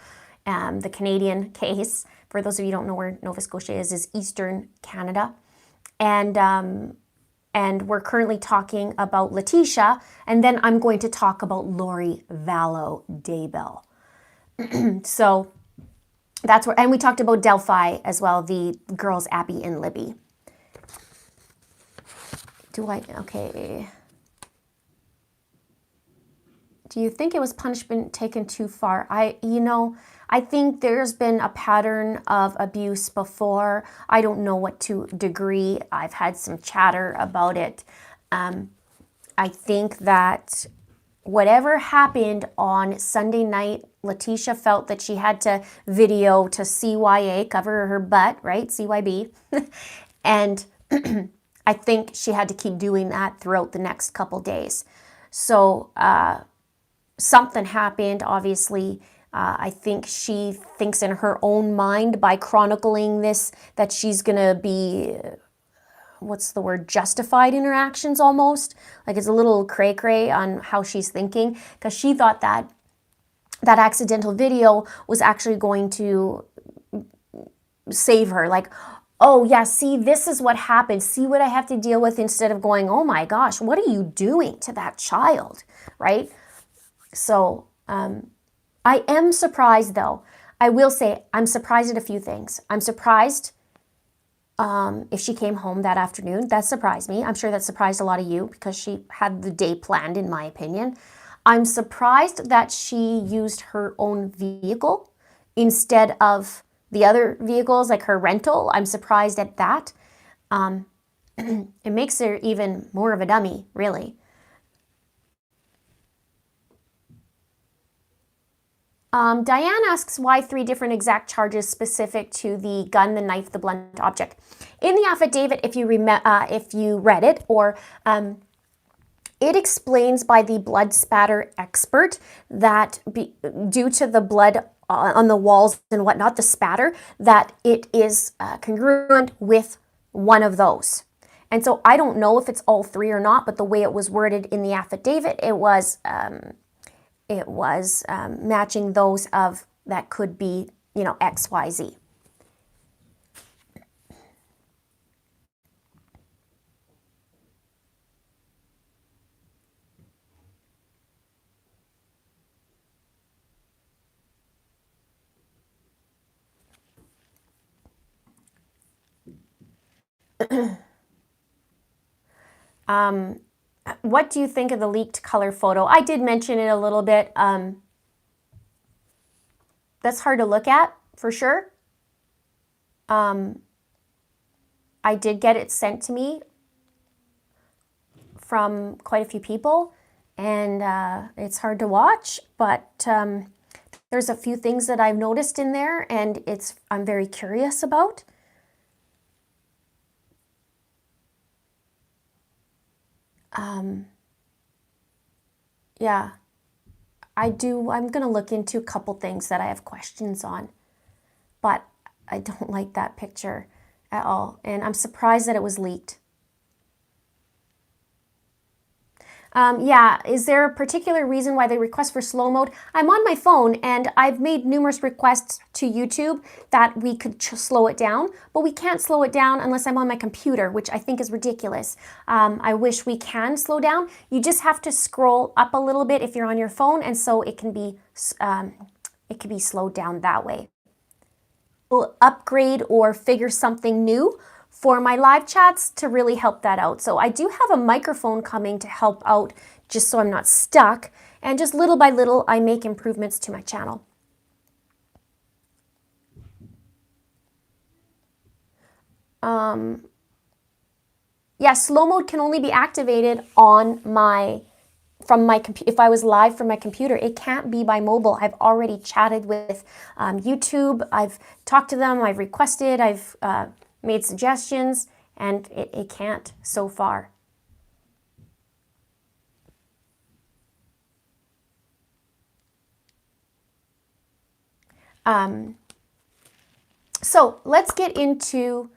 the Canadian case. For those of you who don't know where Nova Scotia is Eastern Canada. And we're currently talking about Letecia, and then I'm going to talk about Lori Vallow Daybell. So that's where, and we talked about Delphi as well, the girls Abby and Libby. Okay. Do you think it was punishment taken too far? I think there's been a pattern of abuse before. I don't know what to degree. I've had some chatter about it. I think that whatever happened on Sunday night, Letecia felt that she had to video to CYA, cover her butt, right? CYB. And I think she had to keep doing that throughout the next couple days. So something happened, obviously. I think she thinks in her own mind by chronicling this that she's going to be what's the word, justified interactions almost. Like it's a little cray-cray on how she's thinking, because she thought that that accidental video was actually going to save her. Like, oh yeah, see, this is what happened. See what I have to deal with, instead of going, oh my gosh, what are you doing to that child, right? So I am surprised though. I will say I'm surprised at a few things. I'm surprised if she came home that afternoon. That surprised me. I'm sure that surprised a lot of you, because she had the day planned, in my opinion. I'm surprised that she used her own vehicle instead of the other vehicles, like her rental. I'm surprised at that. It makes her even more of a dummy, really. Diane asks why 3 different exact charges specific to the gun, the knife, the blunt object. In the affidavit, if you read it, or it explains by the blood spatter expert that due to the blood on the walls and whatnot, the spatter, that it is congruent with one of those. And so I don't know if it's all 3 or not, but the way it was worded in the affidavit, it was matching those of that could be, you know, X, Y, Z. What do you think of the leaked color photo? I did mention it a little bit. That's hard to look at, for sure. I did get it sent to me from quite a few people, and it's hard to watch, but there's a few things that I've noticed in there, and I'm very curious about. Yeah, I'm going to look into a couple things that I have questions on, but I don't like that picture at all, and I'm surprised that it was leaked. Yeah, is there a particular reason why they request for slow mode? I'm on my phone, and I've made numerous requests to YouTube that we could slow it down, but we can't slow it down unless I'm on my computer, which I think is ridiculous. I wish we can slow down. You just have to scroll up a little bit if you're on your phone, and so it can be slowed down that way. We'll upgrade or figure something new for my live chats to really help that out. So I do have a microphone coming to help out, just so I'm not stuck, and just little by little I make improvements to my channel. Yeah, slow mode can only be activated on from my computer. If I was live from my computer, it can't be by mobile. I've already chatted with YouTube. I've talked to them. I've requested. I've made suggestions, and it can't so far. So let's get into,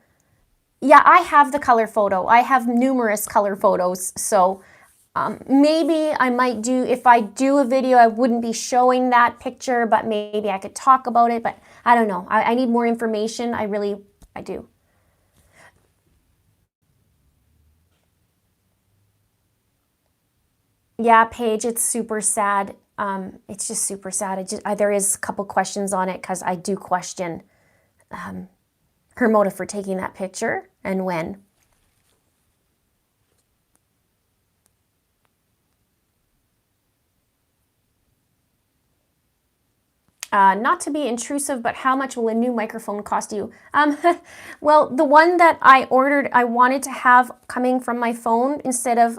yeah, I have the color photo. I have numerous color photos, so maybe I might do, if I do a video, I wouldn't be showing that picture, but maybe I could talk about it, but I don't know. I need more information. I do. Yeah, Paige, it's super sad. It's just super sad. There is a couple questions on it, because I do question her motive for taking that picture and when. Not to be intrusive, but how much will a new microphone cost you? Well, the one that I ordered, I wanted to have coming from my phone instead of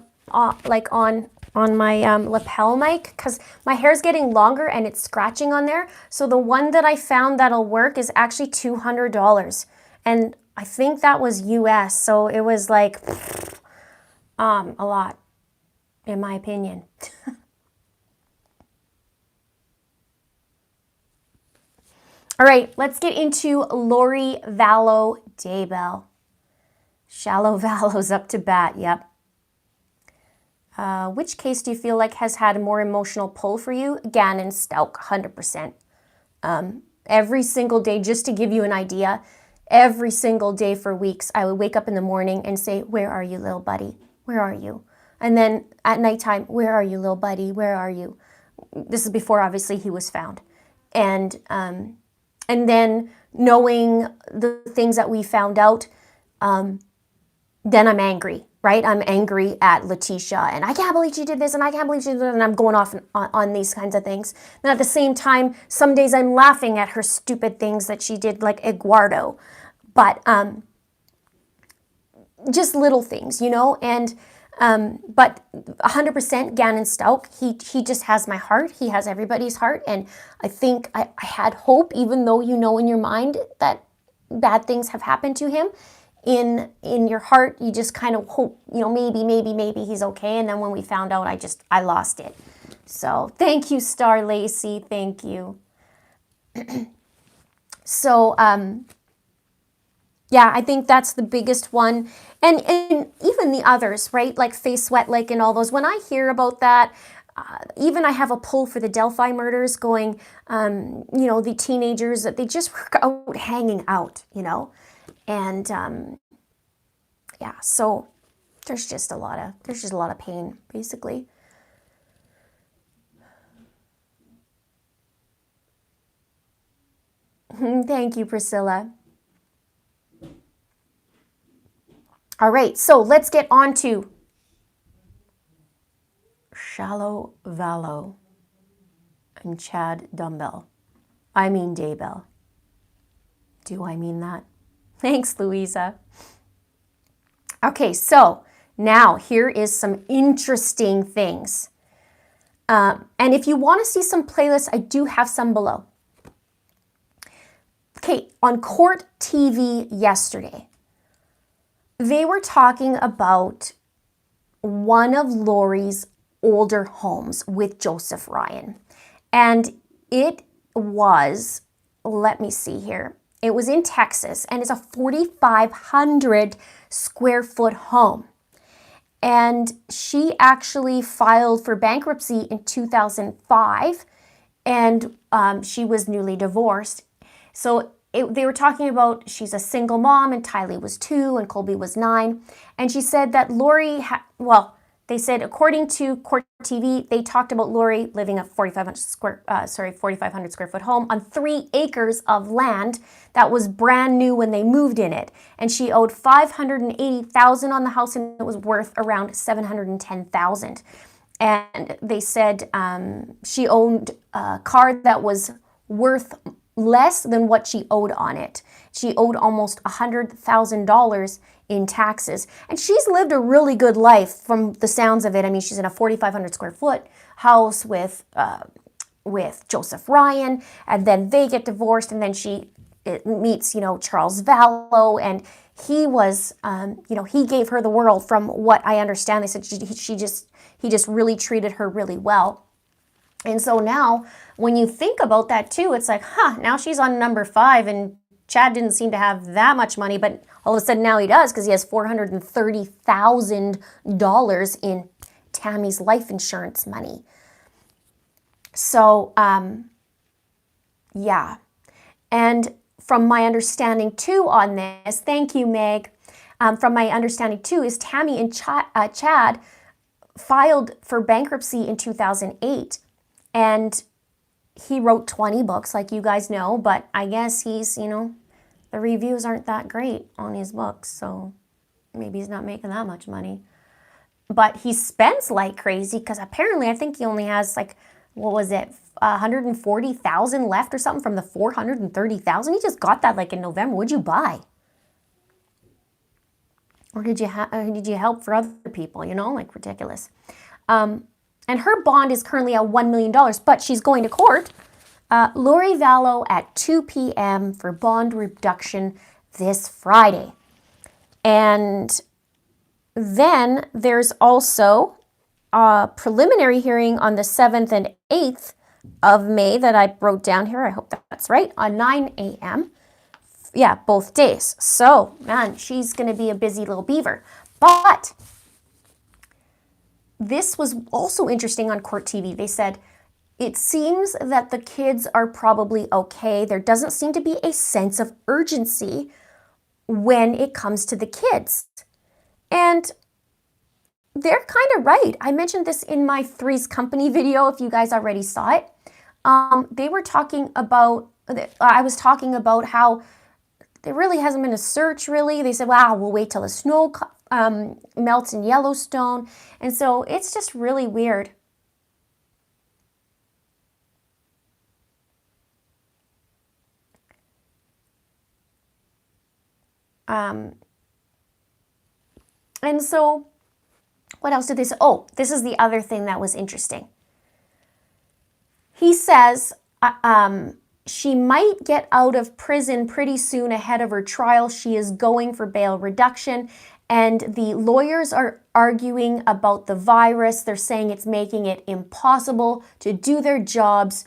like on my lapel mic, because my hair's getting longer and it's scratching on there. So the one that I found that'll work is actually $200, and I think that was US, so it was like a lot, in my opinion. All right, let's get into Lori Vallow Daybell. Shallow Vallow's up to bat, yep. Which case do you feel like has had a more emotional pull for you? Gannon Stauch, 100%. Every single day, just to give you an idea, every single day for weeks, I would wake up in the morning and say, where are you, little buddy? Where are you? And then at nighttime, where are you, little buddy? Where are you? This is before, obviously, he was found. And then knowing the things that we found out, then I'm angry, right? I'm angry at Letecia, and I can't believe she did this, and I can't believe she did that, and I'm going off on these kinds of things. And at the same time, some days I'm laughing at her stupid things that she did, like Eduardo. But just little things, you know? And but 100% Gannon Stauch, he just has my heart. He has everybody's heart. And I think I had hope, even though you know in your mind that bad things have happened to him. In your heart, you just kind of hope, you know, maybe he's okay. And then when we found out, I lost it. So thank you, Star Lacey. Thank you. So, yeah, I think that's the biggest one. And even the others, right? Like Faye Sweat Lake and all those. When I hear about that, even I have a pull for the Delphi murders going, you know, the teenagers that they just were out hanging out, you know. And yeah, so there's just a lot of pain, basically. Thank you, Priscilla. All right, so let's get on to Shallow Vallow and Chad Daybell. I mean Daybell. Do I mean that? Thanks, Louisa. Okay, so now here is some interesting things. And if you want to see some playlists, I do have some below. Okay, on Court TV yesterday, they were talking about one of Lori's older homes with Joseph Ryan. And it was, let me see here. It was in Texas, and it's a 4,500 square foot home. And she actually filed for bankruptcy in 2005, and she was newly divorced. So they were talking about she's a single mom, and Tylee was 2, and Colby was 9. And she said that Lori, they said, according to Court TV, they talked about Lori living a 4,500 square foot home on 3 acres of land that was brand new when they moved in it. And she owed $580,000 on the house, and it was worth around $710,000. And they said she owned a car that was worth less than what she owed on it. She owed almost $100,000 in taxes. And she's lived a really good life from the sounds of it. I mean, she's in a 4,500 square foot house with Joseph Ryan, and then they get divorced, and then she meets, you know, Charles Vallow, and he was, you know, he gave her the world from what I understand. They said he just really treated her really well. And so now when you think about that too, it's like, now she's on number 5, and Chad didn't seem to have that much money, but all of a sudden now he does, because he has $430,000 in Tammy's life insurance money. So, yeah. And from my understanding too on this, thank you, Meg. From my understanding too, is Tammy and Chad filed for bankruptcy in 2008. And he wrote 20 books, like you guys know, but I guess he's, you know, the reviews aren't that great on his books, so maybe he's not making that much money. But he spends like crazy, because apparently I think he only has like, what was it, 140,000 left or something from the 430,000. He just got that like in November. What'd you buy? Or did you help for other people? You know, like ridiculous. And her bond is currently at $1 million, but she's going to court. Lori Vallow at 2 p.m. for bond reduction this Friday. And then there's also a preliminary hearing on the 7th and 8th of May that I wrote down here. I hope that's right. On 9 a.m. yeah, both days. So, man, she's going to be a busy little beaver. But this was also interesting on Court TV. They said, it seems that the kids are probably okay. There doesn't seem to be a sense of urgency when it comes to the kids. And they're kind of right. I mentioned this in my Three's Company video, if you guys already saw it. They were talking about, I was talking about how there really hasn't been a search, really. They said, wow, we'll wait till the snow melts in Yellowstone. And so it's just really weird. And so what else did they say? Oh, this is the other thing that was interesting. He says she might get out of prison pretty soon ahead of her trial. She is going for bail reduction. And the lawyers are arguing about the virus. They're saying it's making it impossible to do their jobs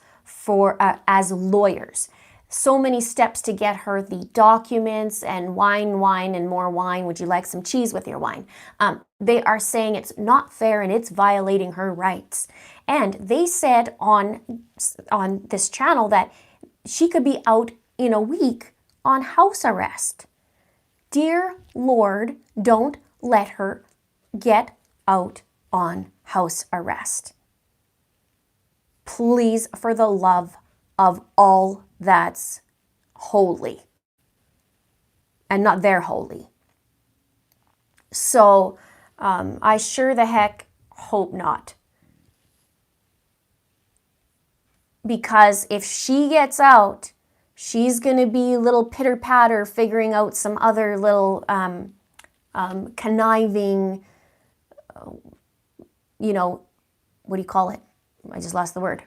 as lawyers. So many steps to get her the documents and wine, and more wine. Would you like some cheese with your wine? They are saying it's not fair and it's violating her rights. And they said on this channel that she could be out in a week on house arrest. Dear Lord, don't let her get out on house arrest. Please, for the love of all that's holy. And not their holy. So, I sure the heck hope not. Because if she gets out, she's going to be a little pitter-patter figuring out some other little conniving, what do you call it? I just lost the word.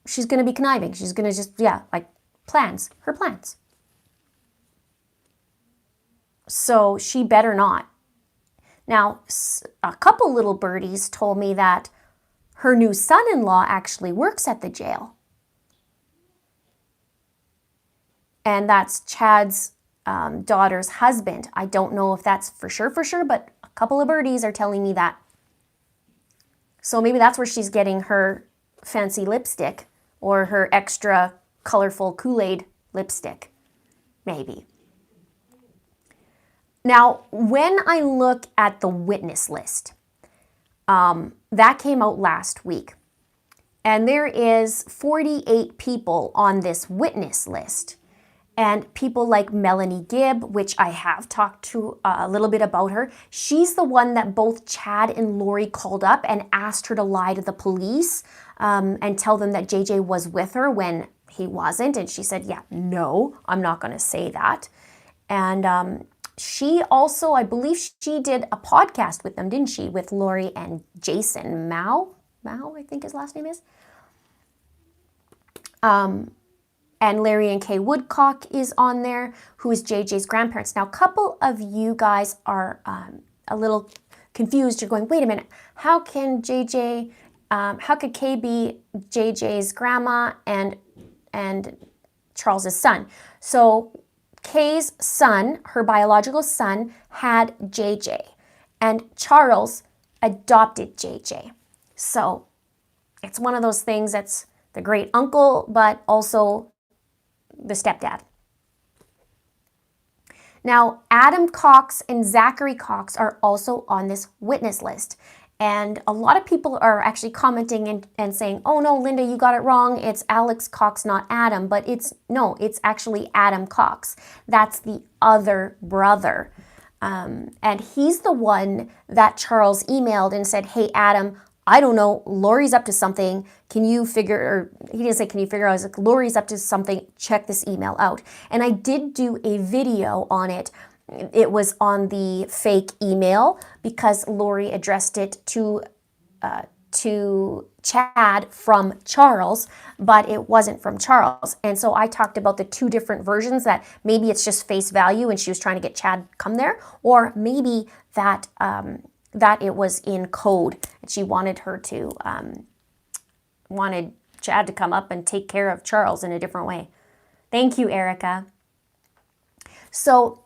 She's going to be conniving. She's going to just, plans. Her plans. So she better not. Now, a couple little birdies told me that her new son-in-law actually works at the jail. And that's Chad's daughter's husband. I don't know if that's for sure, but a couple of birdies are telling me that. So maybe that's where she's getting her fancy lipstick or her extra colorful Kool-Aid lipstick. Maybe. Now, when I look at the witness list, that came out last week. And there is 48 people on this witness list. And people like Melanie Gibb, which I have talked to a little bit about her. She's the one that both Chad and Lori called up and asked her to lie to the police and tell them that JJ was with her when he wasn't. And she said, yeah, no, I'm not going to say that. And she also, I believe she did a podcast with them, didn't she? With Lori and Jason Mao, I think his last name is. And Larry and Kay Woodcock is on there, who is JJ's grandparents. Now, a couple of you guys are a little confused. You're going, wait a minute, how can Kay be JJ's grandma and Charles's son? So Kay's son, her biological son, had JJ, and Charles adopted JJ. So it's one of those things that's the great uncle, but also the stepdad. Now, Adam Cox and Zachary Cox are also on this witness list. And a lot of people are actually commenting and saying, oh no, Linda, you got it wrong. It's Alex Cox, not Adam. But it's actually Adam Cox. That's the other brother. And he's the one that Charles emailed and said, hey, Adam, I don't know, Lori's up to something. Can you figure, or he didn't say, can you figure out? I was like, Lori's up to something. Check this email out. And I did do a video on it. It was on the fake email because Lori addressed it to Chad from Charles, but it wasn't from Charles. And so I talked about the two different versions, that maybe it's just face value and she was trying to get Chad come there, or maybe that that it was in code and she wanted her to wanted Chad to come up and take care of Charles in a different way. Thank you, Erica. So,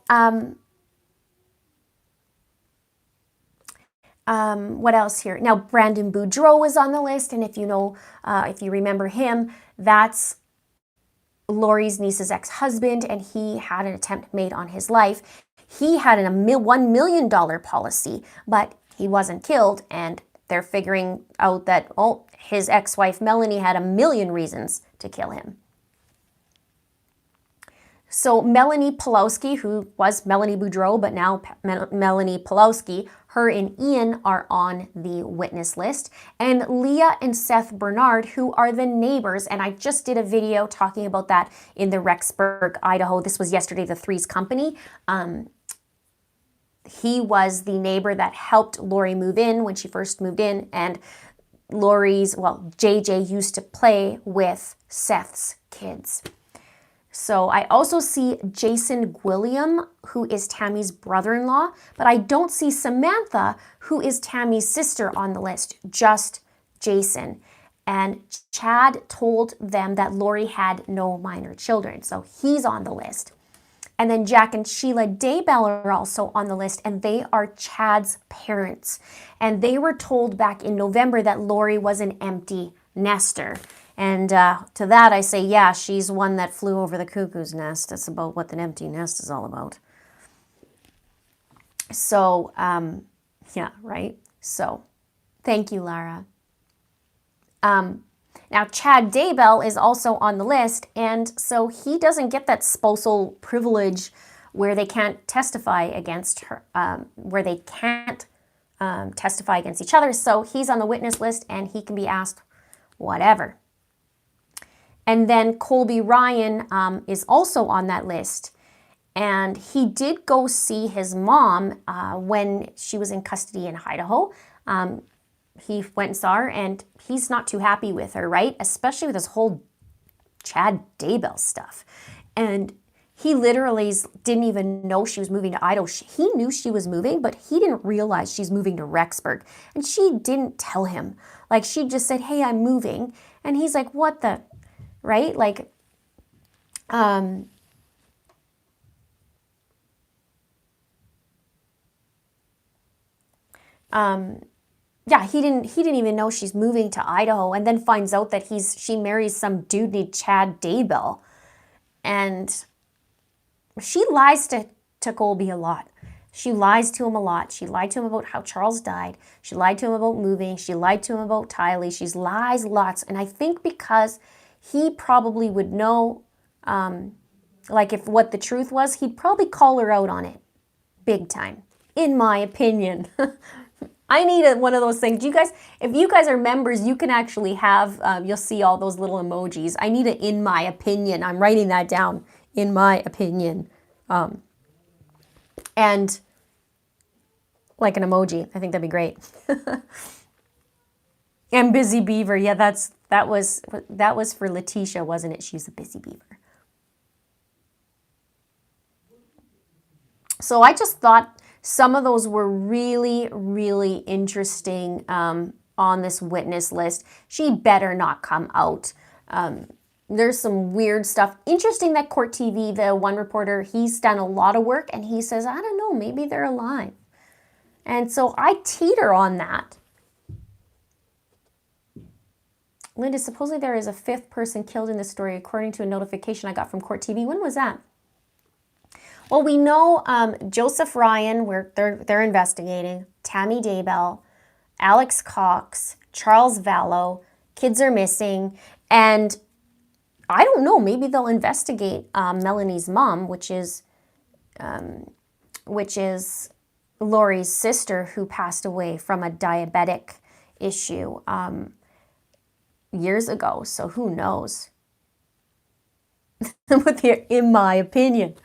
what else here? Now, Brandon Boudreau is on the list, and if you remember him, that's Lori's niece's ex-husband, and he had an attempt made on his life. He had a $1 million policy, but he wasn't killed, and they're figuring out that, oh, his ex-wife Melanie had a million reasons to kill him. So Melanie Pawlowski, who was Melanie Boudreau, but now Melanie Pawlowski, her and Ian are on the witness list. And Leah and Seth Bernard, who are the neighbors, and I just did a video talking about that in the Rexburg, Idaho. This was yesterday, the Three's Company. He was the neighbor that helped Lori move in when she first moved in, and JJ used to play with Seth's kids. So I also see Jason Gwilliam, who is Tammy's brother-in-law, but I don't see Samantha, who is Tammy's sister, on the list, just Jason. And Chad told them that Lori had no minor children, so he's on the list. And then Jack and Sheila Daybell are also on the list, and they are Chad's parents. And they were told back in November that Lori was an empty nester. And to that I say, yeah, she's one that flew over the cuckoo's nest. That's about what an empty nest is all about. So, yeah, right? So, thank you, Lara. Now, Chad Daybell is also on the list, and so he doesn't get that spousal privilege where they can't testify against her, where they can't testify against each other. So he's on the witness list, and he can be asked whatever. And then Colby Ryan is also on that list. And he did go see his mom when she was in custody in Idaho. He went and saw her, and he's not too happy with her, right? Especially with this whole Chad Daybell stuff. And he literally didn't even know she was moving to Idaho. He knew she was moving, but he didn't realize she's moving to Rexburg. And she didn't tell him. Like, she just said, hey, I'm moving. And he's like, what the... Right? Like, yeah, he didn't even know she's moving to Idaho, and then finds out that she marries some dude named Chad Daybell. And she lies to Colby a lot. She lies to him a lot. She lied to him about how Charles died. She lied to him about moving. She lied to him about Tylee. She lies lots. And I think because he probably would know, like, if what the truth was, he'd probably call her out on it big time, in my opinion. I need one of those things. If you guys are members, you can actually have, you'll see all those little emojis. I need an in my opinion. I'm writing that down, in my opinion. And like an emoji. I think that'd be great. And Busy Beaver. Yeah, that was for Letecia, wasn't it? She's a busy beaver. So I just thought some of those were really, really interesting on this witness list. She better not come out. There's some weird stuff. Interesting that Court TV, the one reporter, he's done a lot of work, and he says, I don't know, maybe they're alive. And so I teeter on that. Linda, supposedly there is a fifth person killed in this story, according to a notification I got from Court TV. When was that? Well, we know Joseph Ryan, they're investigating, Tammy Daybell, Alex Cox, Charles Vallow, kids are missing, and I don't know, maybe they'll investigate Melanie's mom, which is Lori's sister, who passed away from a diabetic issue years ago, so who knows? In my opinion.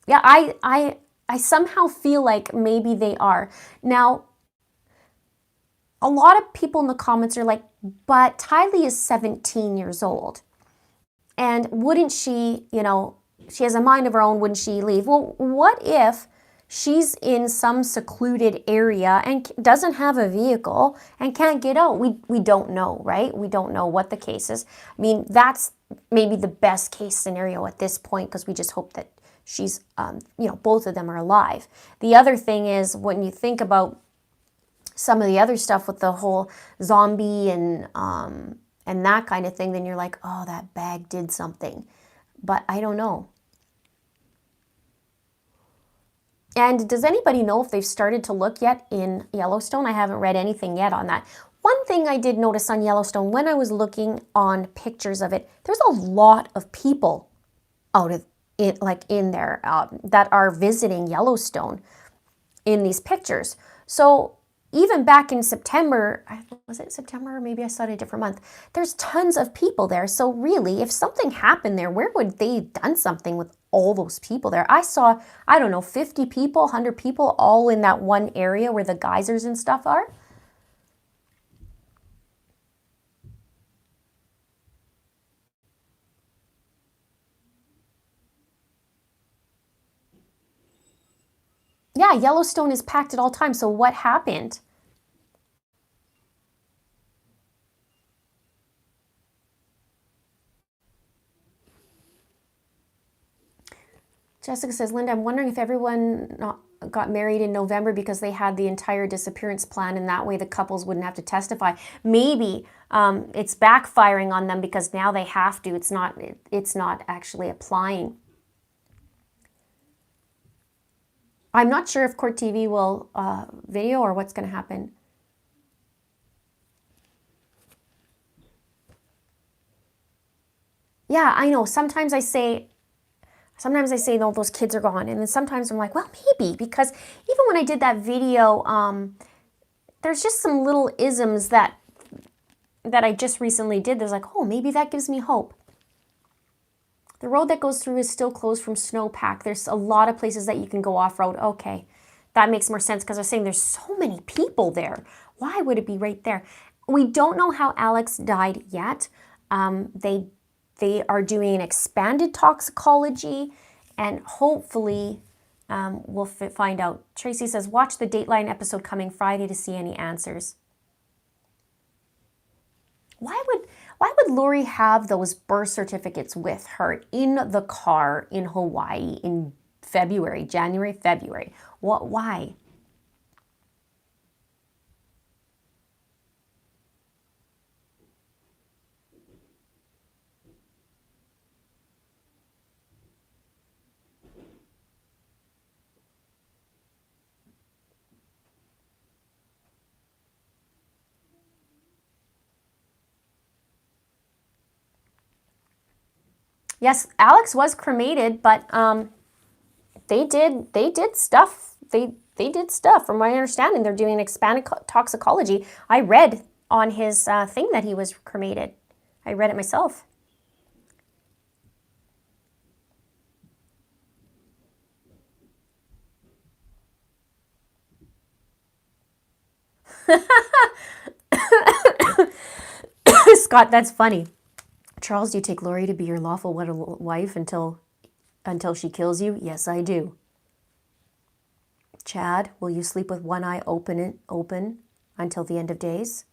Yeah, I somehow feel like maybe they are. Now, a lot of people in the comments are like, but Tylee is 17 years old. And wouldn't she, she has a mind of her own, wouldn't she leave? Well, what if she's in some secluded area and doesn't have a vehicle and can't get out. We don't know, right? We don't know what the case is. I mean, that's maybe the best case scenario at this point, because we just hope that she's, both of them are alive. The other thing is, when you think about some of the other stuff with the whole zombie and that kind of thing, then you're like, oh, that bag did something. But I don't know. And does anybody know if they've started to look yet in Yellowstone? I haven't read anything yet on that. One thing I did notice on Yellowstone, when I was looking on pictures of it, there's a lot of people out of it, like in there, that are visiting Yellowstone in these pictures. So even back in September, was it September? Or maybe I saw it a different month. There's tons of people there. So really, if something happened there, where would they have done something with all those people there? I saw, I don't know, 50 people, 100 people all in that one area where the geysers and stuff are. Yeah, Yellowstone is packed at all times. So what happened? Jessica says, Linda, I'm wondering if everyone got married in November because they had the entire disappearance plan, and that way the couples wouldn't have to testify. Maybe it's backfiring on them because now they have to. It's not actually applying. I'm not sure if Court TV will video or what's going to happen. Yeah, I know. Sometimes I say, no, those kids are gone. And then sometimes I'm like, well, maybe, because even when I did that video, there's just some little isms that I just recently did. There's like, oh, maybe that gives me hope. The road that goes through is still closed from snowpack. There's a lot of places that you can go off-road. Okay, that makes more sense, because I was saying there's so many people there. Why would it be right there? We don't know how Alex died yet. They are doing an expanded toxicology, and hopefully we'll find out. Tracy says, watch the Dateline episode coming Friday to see any answers. Why would Lori have those birth certificates with her in the car in Hawaii in January, February? Why? Yes, Alex was cremated, but they did stuff. They did stuff. From my understanding, they're doing expanded toxicology. I read on his thing that he was cremated. I read it myself. Scott, that's funny. Charles, do you take Lori to be your lawful wife until she kills you? Yes, I do. Chad, will you sleep with one eye open until the end of days?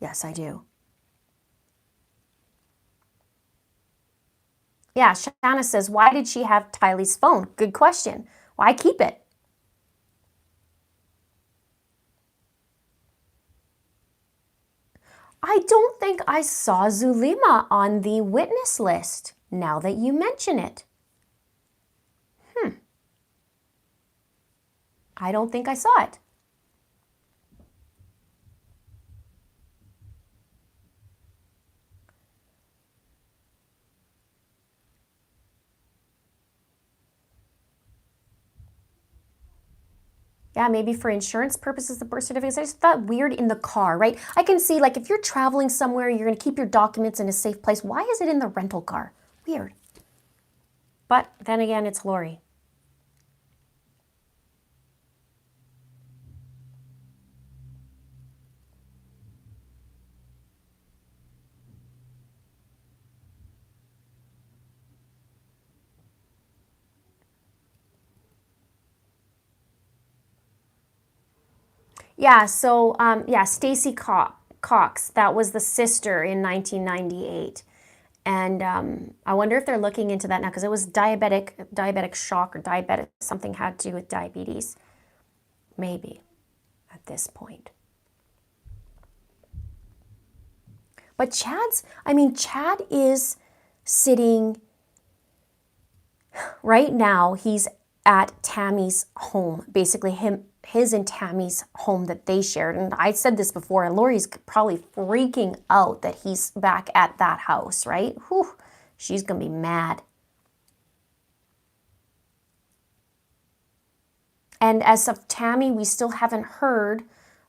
Yes, I do. Yeah, Shanna says, why did she have Tylee's phone? Good question. Why keep it? I don't think I saw Zulema on the witness list, now that you mention it. I don't think I saw it. Yeah, maybe for insurance purposes, the birth certificate. I just thought weird in the car, right? I can see, like, if you're traveling somewhere, you're going to keep your documents in a safe place. Why is it in the rental car? Weird. But then again, it's Lori. Yeah, so yeah, Stacy Cox, that was the sister in 1998. And I wonder if they're looking into that now because it was diabetic shock or diabetic, something had to do with diabetes. Maybe at this point. But Chad is sitting right now, he's at Tammy's home, basically his and Tammy's home that they shared. And I said this before, and Lori's probably freaking out that he's back at that house, right? Whew, she's going to be mad. And as of Tammy, we still haven't heard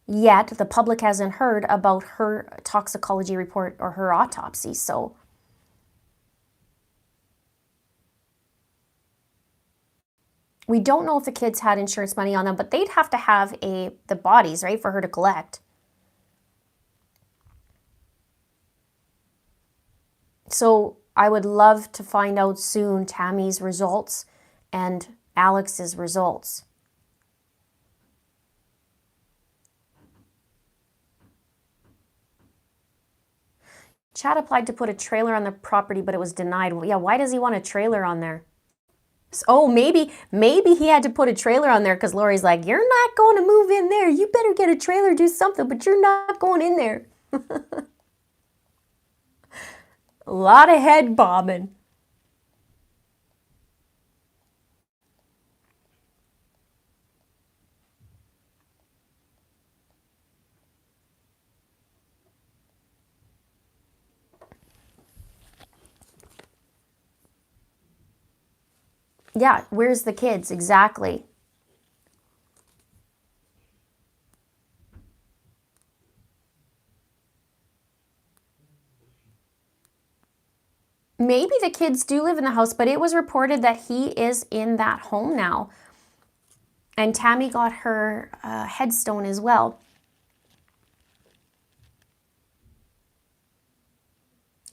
yet, the public hasn't heard about her toxicology report or her autopsy, so we don't know if the kids had insurance money on them, but they'd have to have the bodies, right, for her to collect. So I would love to find out soon Tammy's results and Alex's results. Chad applied to put a trailer on the property, but it was denied. Well, yeah, why does he want a trailer on there? Oh, maybe he had to put a trailer on there because Lori's like, you're not going to move in there. You better get a trailer, do something, but you're not going in there. A lot of head bobbing. Yeah, where's the kids? Exactly. Maybe the kids do live in the house, but it was reported that he is in that home now. And Tammy got her headstone as well.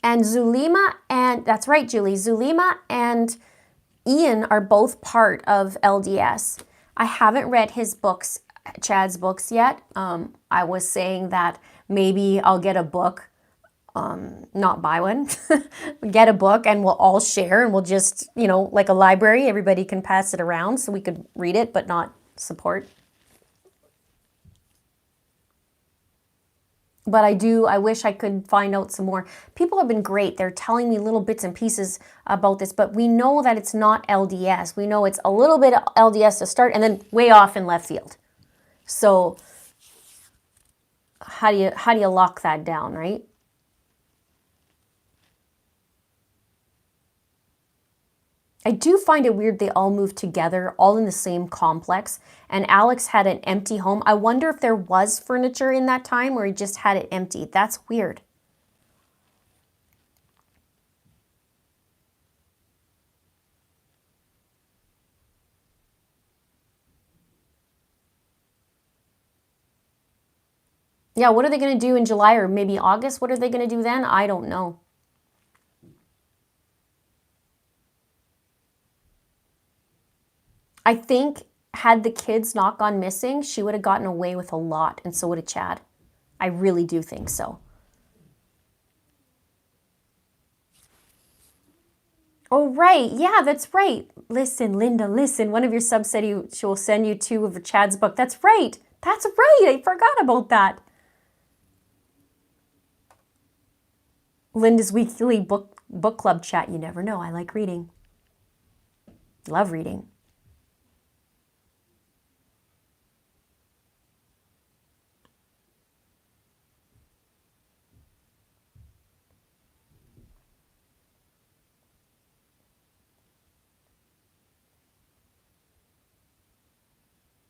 And Zulema, and that's right, Julie, Zulema and Ian are both part of LDS. I haven't read his books, Chad's books yet. I was saying that maybe I'll get a book, not buy one, get a book and we'll all share and we'll just, like a library, everybody can pass it around so we could read it but not support. But I wish I could find out some more. People have been great. They're telling me little bits and pieces about this, but we know that it's not LDS. We know it's a little bit LDS to start and then way off in left field. So how do you lock that down, right? I do find it weird they all moved together, all in the same complex, and Alex had an empty home. I wonder if there was furniture in that time or he just had it empty. That's weird. Yeah, what are they going to do in July or maybe August? What are they going to do then? I don't know. I think had the kids not gone missing, she would have gotten away with a lot, and so would have Chad. I really do think so. Oh, right. Yeah, that's right. Listen, Linda, listen. One of your subs said she will send you 2 of Chad's book. That's right. That's right. I forgot about that. Linda's weekly book club chat. You never know. I like reading. Love reading.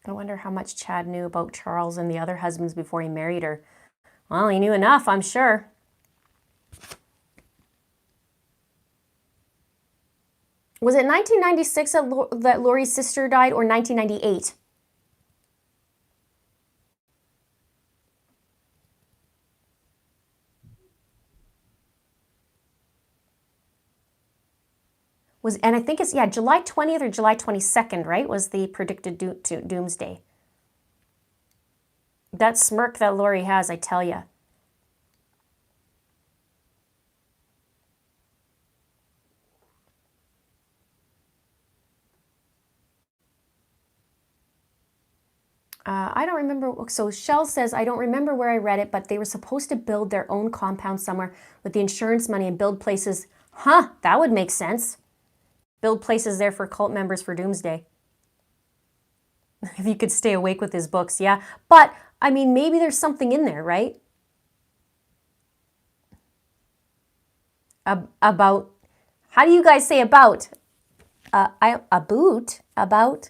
I wonder how much Chad knew about Charles and the other husbands before he married her. Well, he knew enough, I'm sure. Was it 1996 that Lori's sister died or 1998? And I think it's, July 20th or July 22nd, right, was the predicted doomsday. That smirk that Lori has, I tell you. I don't remember. So Shell says, I don't remember where I read it, but they were supposed to build their own compound somewhere with the insurance money and build places. Huh, that would make sense. Build places there for cult members for doomsday. If you could stay awake with his books, yeah. But, I mean, maybe there's something in there, right? About, how do you guys say about? About.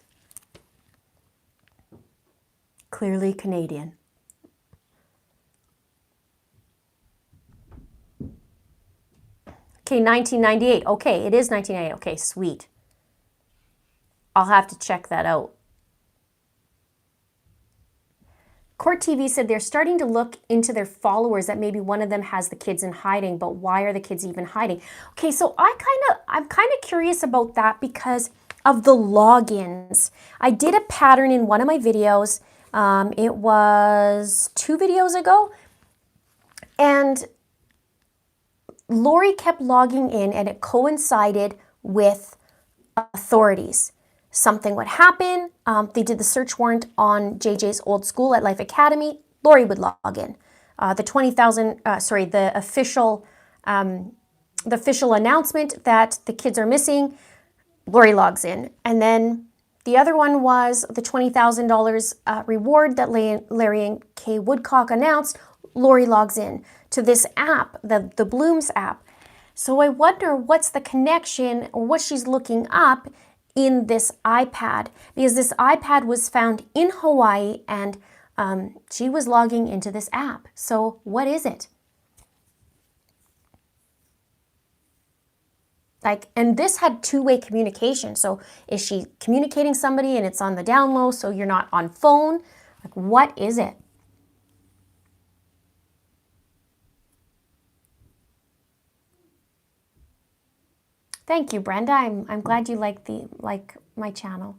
Clearly Canadian. Okay, 1998. Okay, it is 1998. Okay, sweet. I'll have to check that out. Court TV said they're starting to look into their followers, that maybe one of them has the kids in hiding, but why are the kids even hiding? Okay, so I'm kind of curious about that because of the logins. I did a pattern in one of my videos. It was 2 videos ago, and Lori kept logging in and it coincided with authorities. Something would happen. They did the search warrant on JJ's old school at Life Academy. Lori would log in. The 20,000, the official announcement that the kids are missing, Lori logs in. And then the other one was the $20,000 reward that Larry and Kay Woodcock announced. Lori logs in to this app, the Blooms app. So I wonder what's the connection or what she's looking up in this iPad, because this iPad was found in Hawaii and she was logging into this app. So what is it? And this had 2-way communication. So is she communicating somebody and it's on the down low so you're not on phone? What is it? Thank you, Brenda. I'm glad you like my channel.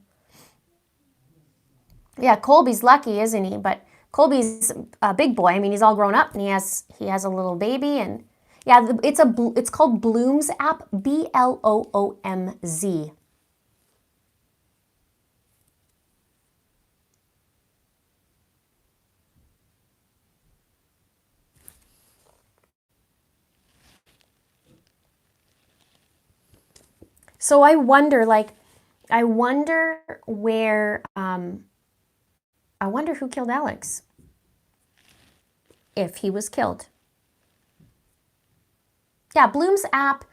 Yeah, Colby's lucky, isn't he? But Colby's a big boy. I mean, he's all grown up and he has a little baby, and yeah, it's called Blooms app, BLOOMZ. So I wonder where, I wonder who killed Alex, if he was killed. Yeah, Blooms app,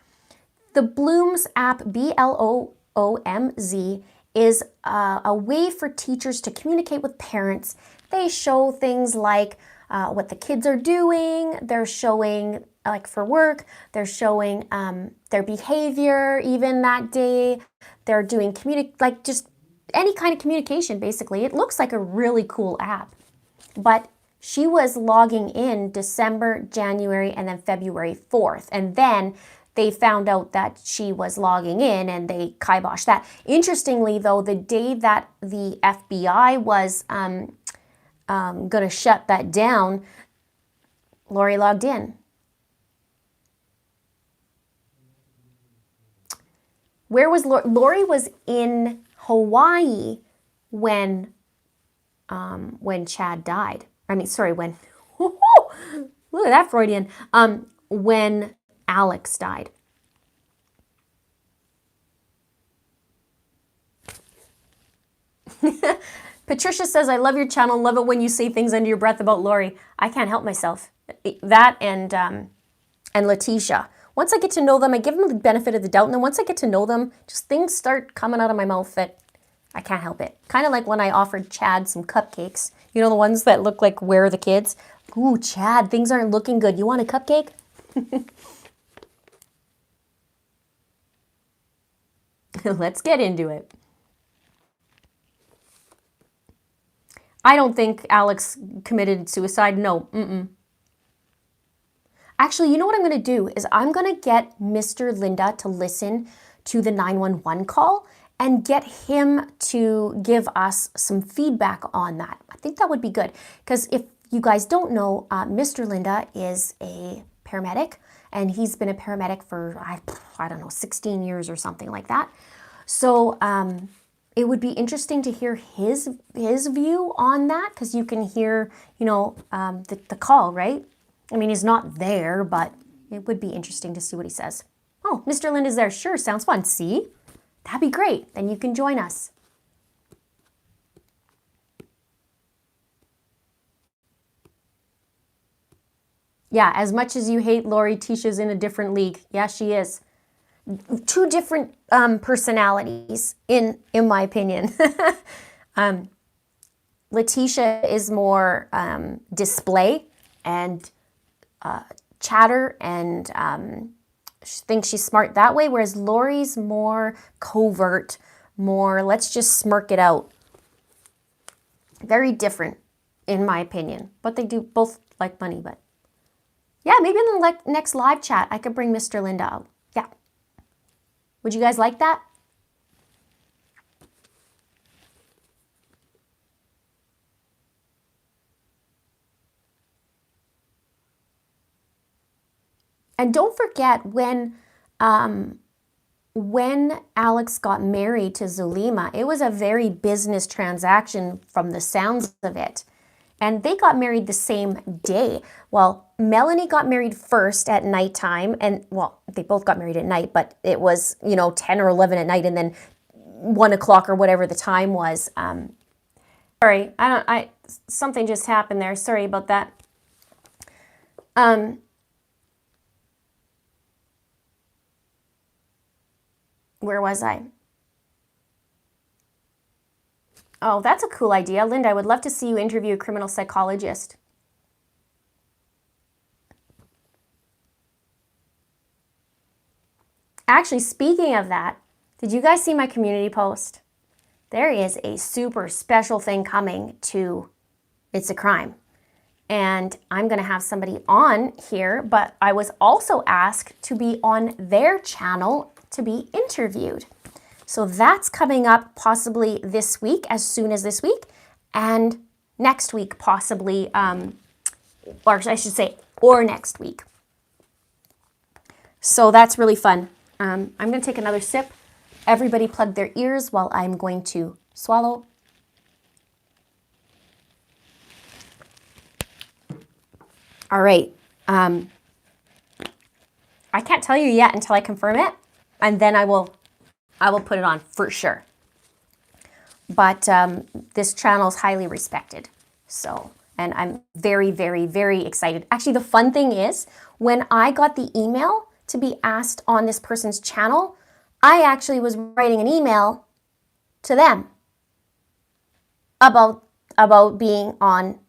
the Blooms app, BLOOMZ, is a way for teachers to communicate with parents. They show things like what the kids are doing. They're showing, like for work, they're showing their behavior even that day. They're doing just any kind of communication, basically. It looks like a really cool app. But she was logging in December, January, and then February 4th. And then they found out that she was logging in and they kiboshed that. Interestingly, though, the day that the FBI was going to shut that down, Lori logged in. Where was Lori? Lori was in Hawaii when Chad died. When look at that Freudian. When Alex died. Patricia says, I love your channel. Love it when you say things under your breath about Lori. I can't help myself. That and Letecia. Once I get to know them, I give them the benefit of the doubt. And then once I get to know them, just things start coming out of my mouth that I can't help it. Kind of like when I offered Chad some cupcakes. You know, the ones that look like Where Are the Kids? Ooh, Chad, things aren't looking good. You want a cupcake? Let's get into it. I don't think Alex committed suicide. No. Actually, you know what I'm going to do is I'm going to get Mr. Linda to listen to the 911 call, and get him to give us some feedback on that. I think that would be good, because if you guys don't know, Mr. Linda is a paramedic, and he's been a paramedic for, I don't know, 16 years or something like that. So it would be interesting to hear his view on that, because you can hear, you know, the call, right? I mean, he's not there, but it would be interesting to see what he says. Oh, Mr. Linda's there. Sure, sounds fun. See? That'd be great. Then you can join us. Yeah, as much as you hate Lori, Tisha's in a different league. Yeah, she is. Two different personalities, in my opinion. Letecia is more display and chatter and thinks she's smart that way, whereas Lori's more covert, more let's just smirk it out. Very different, in my opinion. But they do both like money, but yeah, maybe in the next live chat, I could bring Mr. Linda out. Yeah. Would you guys like that? And don't forget, when Alex got married to Zulema, it was a very business transaction from the sounds of it. And they got married the same day. Well, Melanie got married first at nighttime, and well, they both got married at night, but it was, you know, 10 or 11 at night, and then 1 o'clock or whatever the time was. Sorry, something just happened there. Sorry about that. Where was I? Oh, that's a cool idea. Linda, I would love to see you interview a criminal psychologist. Actually, speaking of that, did you guys see my community post? There is a super special thing coming to It's a Crime. And I'm going to have somebody on here, but I was also asked to be on their channel to be interviewed. So that's coming up possibly this week, as soon as this week, and next week possibly, or I should say, or next week. So that's really fun. I'm going to take another sip. Everybody plug their ears while I'm going to swallow. All right. I can't tell you yet until I confirm it, and then I will put it on for sure. But this channel is highly respected. So, and I'm very, very, very excited. Actually, the fun thing is, when I got the email to be asked on this person's channel, I actually was writing an email to them about being on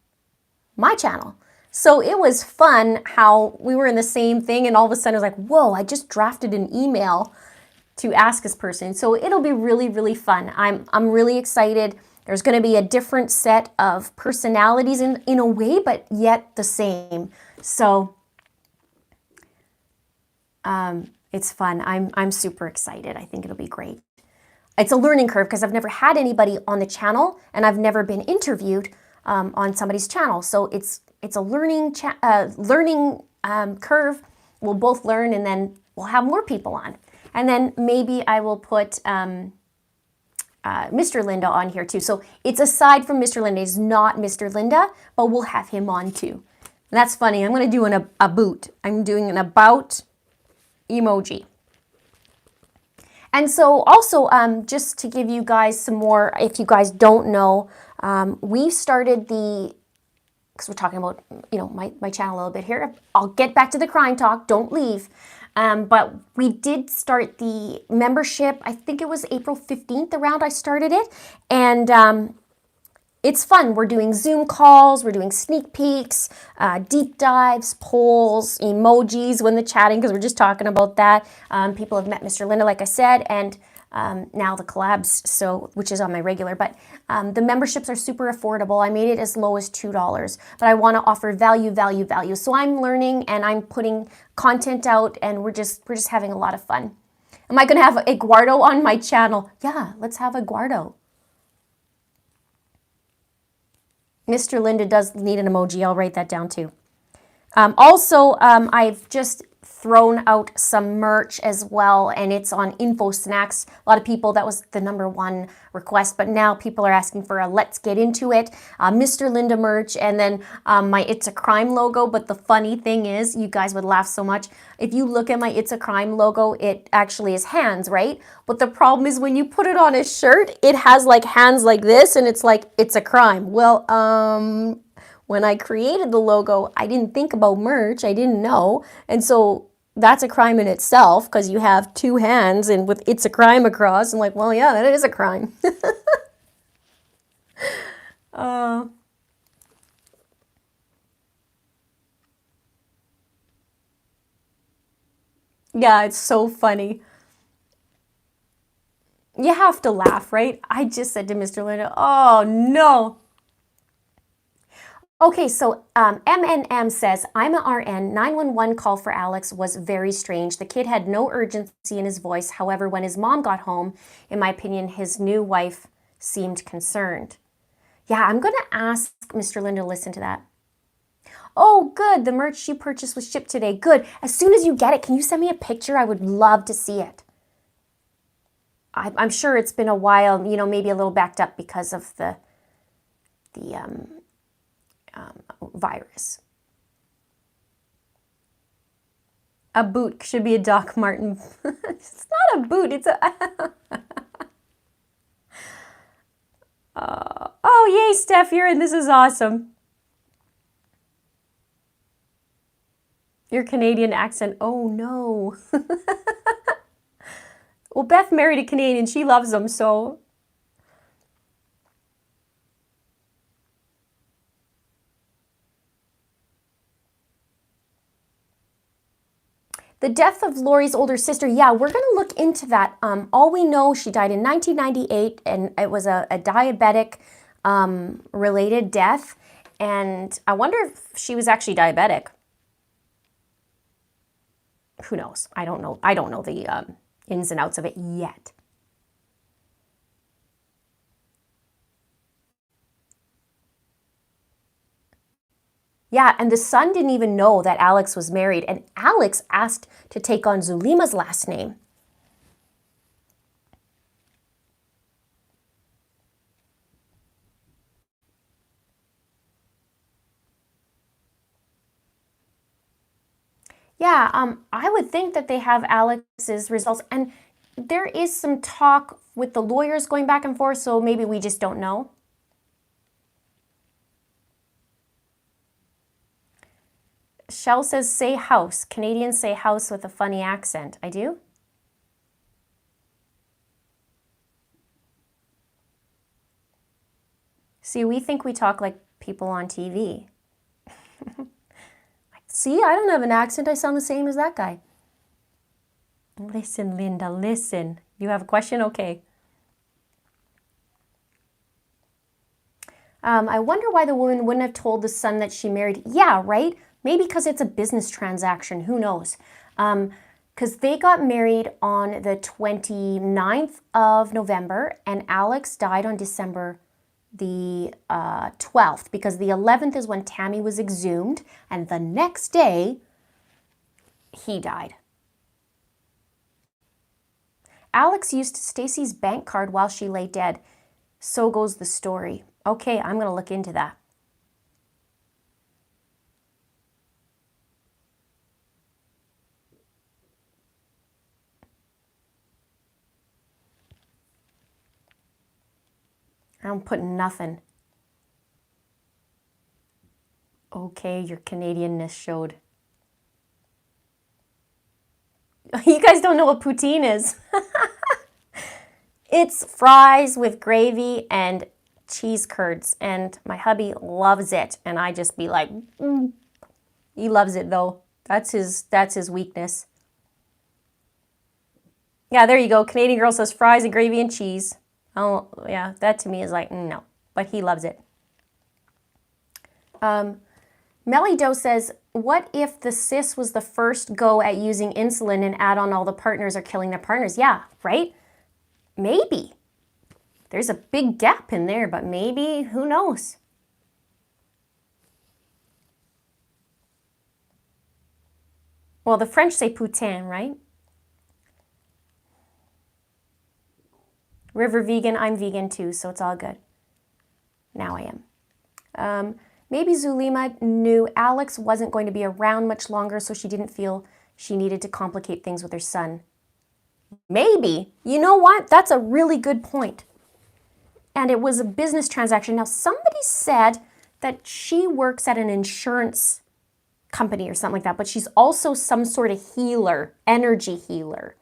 my channel. So it was fun how we were in the same thing, and all of a sudden I was like, whoa, I just drafted an email to ask this person. So it'll be really, really fun. I'm really excited. There's going to be a different set of personalities in a way, but yet the same. So it's fun. I'm super excited. I think it'll be great. It's a learning curve because I've never had anybody on the channel, and I've never been interviewed on somebody's channel. So it's a learning curve. We'll both learn, and then we'll have more people on. And then maybe I will put Mr. Linda on here too. So it's aside from Mr. Linda. It's not Mr. Linda, but we'll have him on too. And that's funny. I'm going to do an about. I'm doing an about emoji. And so also, just to give you guys some more, if you guys don't know, we started because we're talking about, you know, my channel a little bit here. I'll get back to the crime talk. Don't leave. But we did start the membership. I think it was April 15th around I started it. And it's fun. We're doing Zoom calls. We're doing sneak peeks, deep dives, polls, emojis when they're chatting, because we're just talking about that. People have met Mr. Linda, like I said, and now the collabs, so which is on my regular. But the memberships are super affordable. I made it as low as $2, but I want to offer value. So I'm learning and I'm putting content out, and we're just having a lot of fun. Am I going to have a Guardo on my channel? Yeah, let's have a Guardo. Mr. Linda does need an emoji. I'll write that down too. I've just thrown out some merch as well, and it's on Info Snacks. A lot of people, that was the #1 request, but now people are asking for a Let's Get Into It, Mr. Linda merch, and then my It's a Crime logo. But the funny thing is, you guys would laugh so much. If you look at my It's a Crime logo, it actually is hands, right? But the problem is when you put it on a shirt, it has like hands like this, and it's like, it's a crime. Well, when I created the logo, I didn't think about merch. I didn't know. And so that's a crime in itself because you have two hands and with It's a Crime across. I'm like, well, yeah, that is a crime. Yeah, it's so funny. You have to laugh, right? I just said to Mr. Linda, oh, no. Okay, so MNM says, I'm a RN. 911 call for Alex was very strange. The kid had no urgency in his voice. However, when his mom got home, in my opinion, his new wife seemed concerned. Yeah, I'm going to ask Mr. Linda to listen to that. Oh, good. The merch you purchased was shipped today. Good. As soon as you get it, can you send me a picture? I would love to see it. I'm sure it's been a while, you know, maybe a little backed up because of the virus. A boot should be a Doc Martin. It's not a boot, it's a... oh, yay, Steph, you're in. This is awesome. Your Canadian accent. Oh, no. Well, Beth married a Canadian. She loves them, so... The death of Lori's older sister, yeah, we're going to look into that. All we know, she died in 1998, and it was a diabetic related death. And I wonder if she was actually diabetic. Who knows? I don't know. I don't know the ins and outs of it yet. Yeah, and the son didn't even know that Alex was married, and Alex asked to take on Zulima's last name. Yeah, I would think that they have Alex's results, and there is some talk with the lawyers going back and forth, so maybe we just don't know. Shell says, say house. Canadians say house with a funny accent. I do? See, we think we talk like people on TV. See, I don't have an accent. I sound the same as that guy. Listen, Linda, listen. You have a question? Okay. I wonder why the woman wouldn't have told the son that she married. Yeah, right? Maybe because it's a business transaction. Who knows? Because they got married on the 29th of November, and Alex died on December the 12th, because the 11th is when Tammy was exhumed, and the next day, he died. Alex used Stacy's bank card while she lay dead. So goes the story. Okay, I'm going to look into that. I'm putting nothing. Okay, your Canadianness showed. You guys don't know what poutine is. It's fries with gravy and cheese curds, and my hubby loves it, and I just be like, He loves it though. That's his weakness. Yeah, there you go. Canadian girl says fries and gravy and cheese. Oh, yeah, that to me is like, no, but he loves it. Melly Doe says, what if the cis was the first go at using insulin and add on all the partners are killing their partners? Yeah, right? Maybe. There's a big gap in there, but maybe, who knows? Well, the French say putain, right? River vegan, I'm vegan too, so it's all good. Now I am. Maybe Zulema knew Alex wasn't going to be around much longer, so she didn't feel she needed to complicate things with her son. Maybe. You know what? That's a really good point. And it was a business transaction. Now, somebody said that she works at an insurance company or something like that, but she's also some sort of healer, energy healer.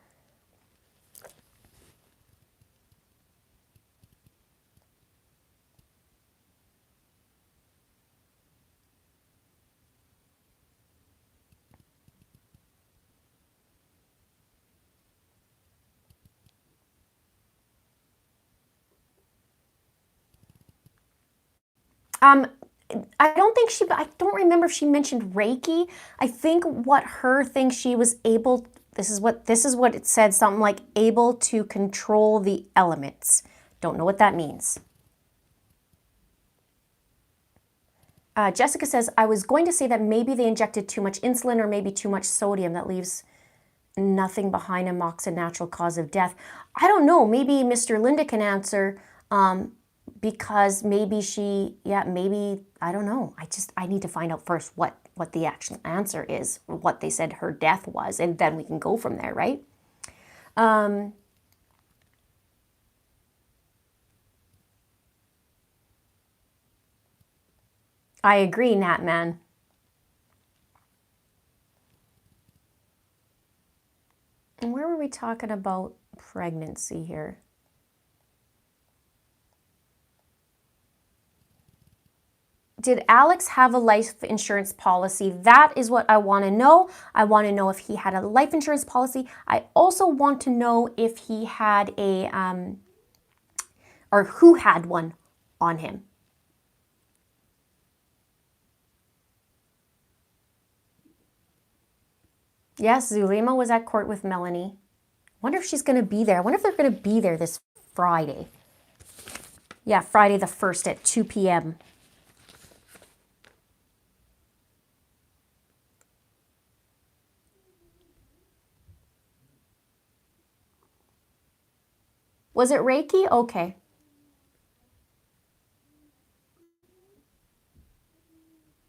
I don't remember if she mentioned Reiki. I think what her thing, she was able, this is what it said, something like able to control the elements. Don't know what that means. Jessica says, I was going to say that maybe they injected too much insulin or maybe too much sodium that leaves nothing behind and mocks a natural cause of death. I don't know. Maybe Mr. Linda can answer. Because maybe maybe, I don't know. I need to find out first what the actual answer is, what they said her death was, and then we can go from there, right? I agree, Nat Man. And where were we talking about pregnancy here? Did Alex have a life insurance policy? That is what I want to know. I want to know if he had a life insurance policy. I also want to know if he had a, or who had one on him. Yes, Zulema was at court with Melanie. Wonder if she's going to be there. I wonder if they're going to be there this Friday. Yeah, Friday the 1st at 2 p.m. Was it Reiki? Okay.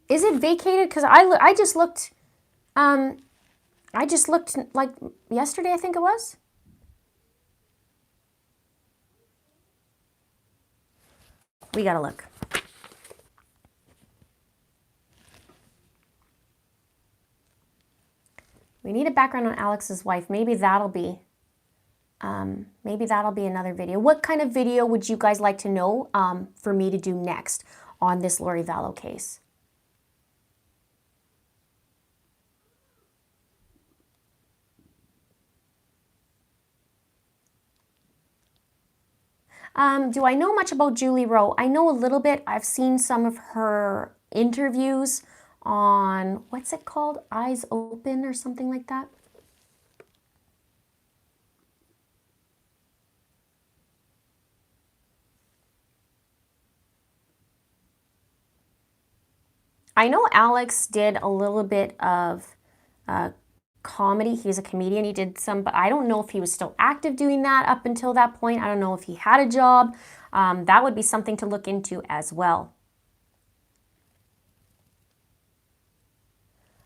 Is it vacated? Because I just looked like yesterday, I think it was. We gotta look. We need a background on Alex's wife. Maybe that'll be another video. What kind of video would you guys like to know for me to do next on this Lori Vallow case? Do I know much about Julie Rowe? I know a little bit. I've seen some of her interviews on, what's it called? Eyes Open or something like that. I know Alex did a little bit of comedy. He's a comedian. He did some, but I don't know if he was still active doing that up until that point. I don't know if he had a job. That would be something to look into as well.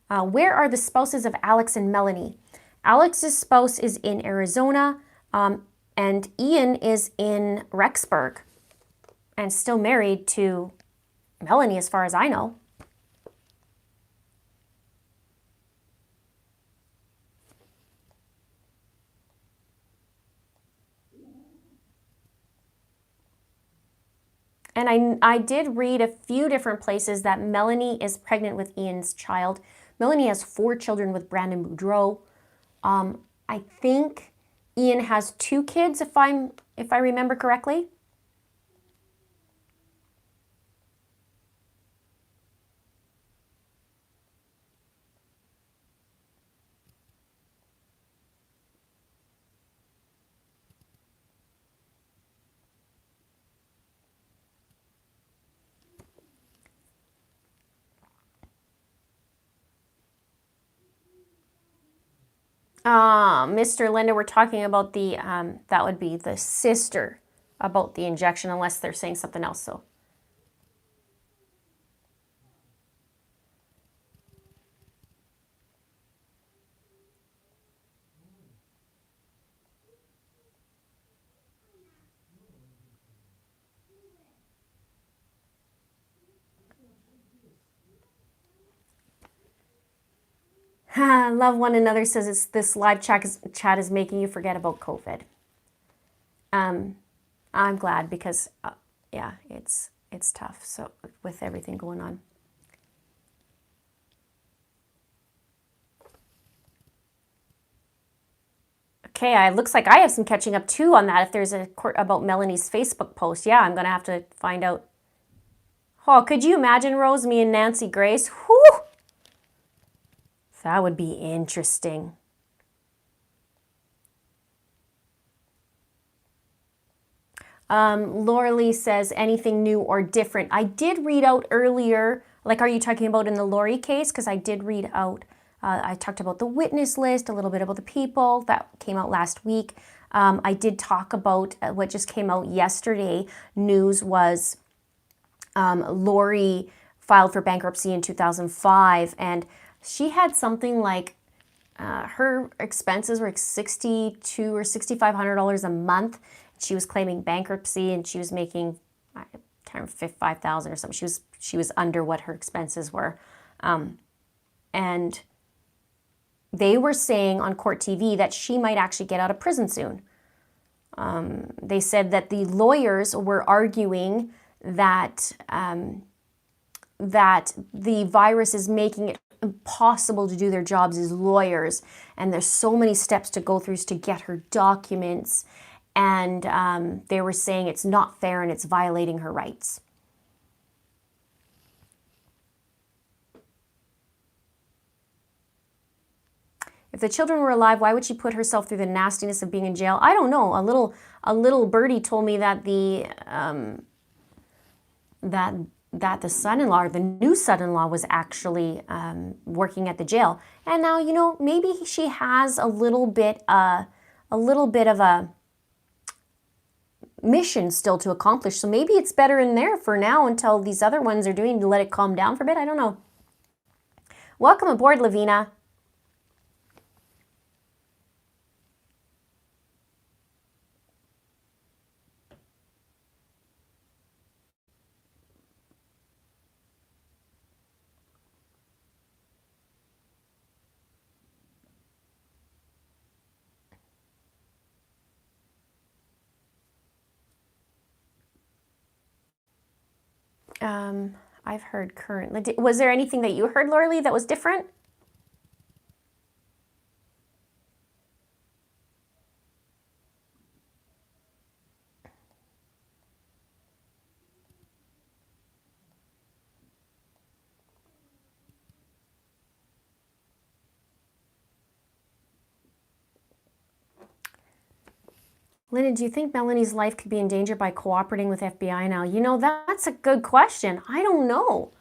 Where are the spouses of Alex and Melanie? Alex's spouse is in Arizona, and Ian is in Rexburg and still married to Melanie as far as I know. And I did read a few different places that Melanie is pregnant with Ian's child. Melanie has 4 children with Brandon Boudreau. I think Ian has 2 kids, if I remember correctly. Mr. Linda, we're talking about the, that would be the sister about the injection, unless they're saying something else, so. Love one another says it's this live chat is making you forget about COVID. I'm glad because yeah, it's tough. So with everything going on. Okay, it looks like I have some catching up too on that. If there's a court about Melanie's Facebook post, yeah, I'm gonna have to find out. Oh, could you imagine, Rose, me and Nancy Grace? Whew! That would be interesting. Laura Lee says, anything new or different? I did read out earlier, like, are you talking about in the Lori case? Because I did read out, I talked about the witness list, a little bit about the people. That came out last week. I did talk about what just came out yesterday. News was Lori filed for bankruptcy in 2005, and she had something like her expenses were like $6,200 or $6,500 a month. She was claiming bankruptcy, and she was making, I can't remember, $5,000 or something. She was under what her expenses were, and they were saying on Court TV that she might actually get out of prison soon. They said that the lawyers were arguing that that the virus is making it impossible to do their jobs as lawyers, and there's so many steps to go through to get her documents, and they were saying it's not fair and it's violating her rights. If the children were alive, why would she put herself through the nastiness of being in jail? I don't know. A little birdie told me that the that the son-in-law, or the new son-in-law, was actually working at the jail. And now, you know, maybe she has a little bit of a mission still to accomplish. So maybe it's better in there for now until these other ones are doing, to let it calm down for a bit. I don't know. Welcome aboard, Lavina. I've heard current. Was there anything that you heard, Laura Lee, that was different? Linda, do you think Melanie's life could be in danger by cooperating with FBI now? You know, that's a good question. I don't know.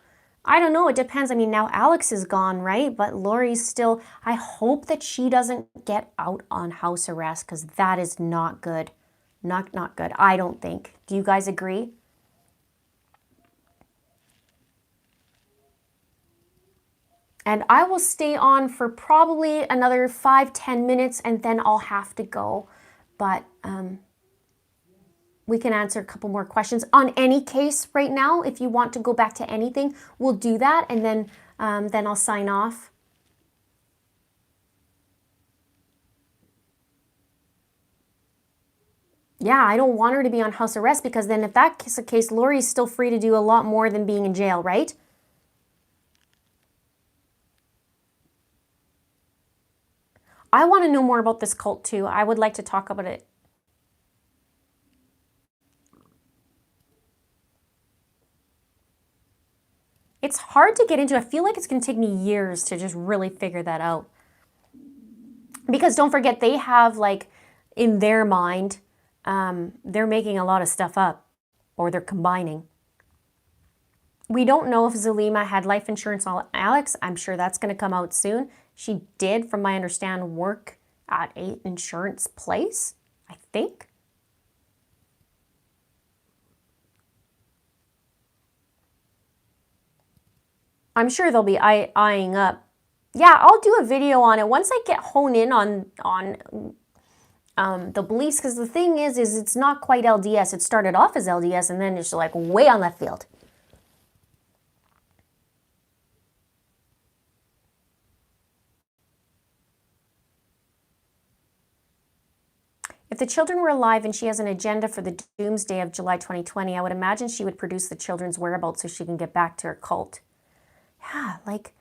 It depends. I mean, now Alex is gone, right? But Lori's still, I hope that she doesn't get out on house arrest, because that is not good. Not good, I don't think. Do you guys agree? And I will stay on for probably another 5-10 minutes, and then I'll have to go. But we can answer a couple more questions on any case right now. If you want to go back to anything, we'll do that, and then I'll sign off. Yeah, I don't want her to be on house arrest, because then if that's the case, Lori's still free to do a lot more than being in jail, right? I want to know more about this cult too. I would like to talk about it. It's hard to get into. I feel like it's going to take me years to just really figure that out. Because don't forget, they have, like, in their mind, they're making a lot of stuff up, or they're combining. We don't know if Zulema had life insurance on Alex. I'm sure that's going to come out soon. She did, from my understanding, work at a insurance place, I think. I'm sure they'll be eyeing up. Yeah, I'll do a video on it once I get honed in on the beliefs, because the thing is it's not quite LDS. It started off as LDS and then it's like way on left field. If the children were alive and she has an agenda for the doomsday of July 2020, I would imagine she would produce the children's whereabouts so she can get back to her cult. Yeah, like,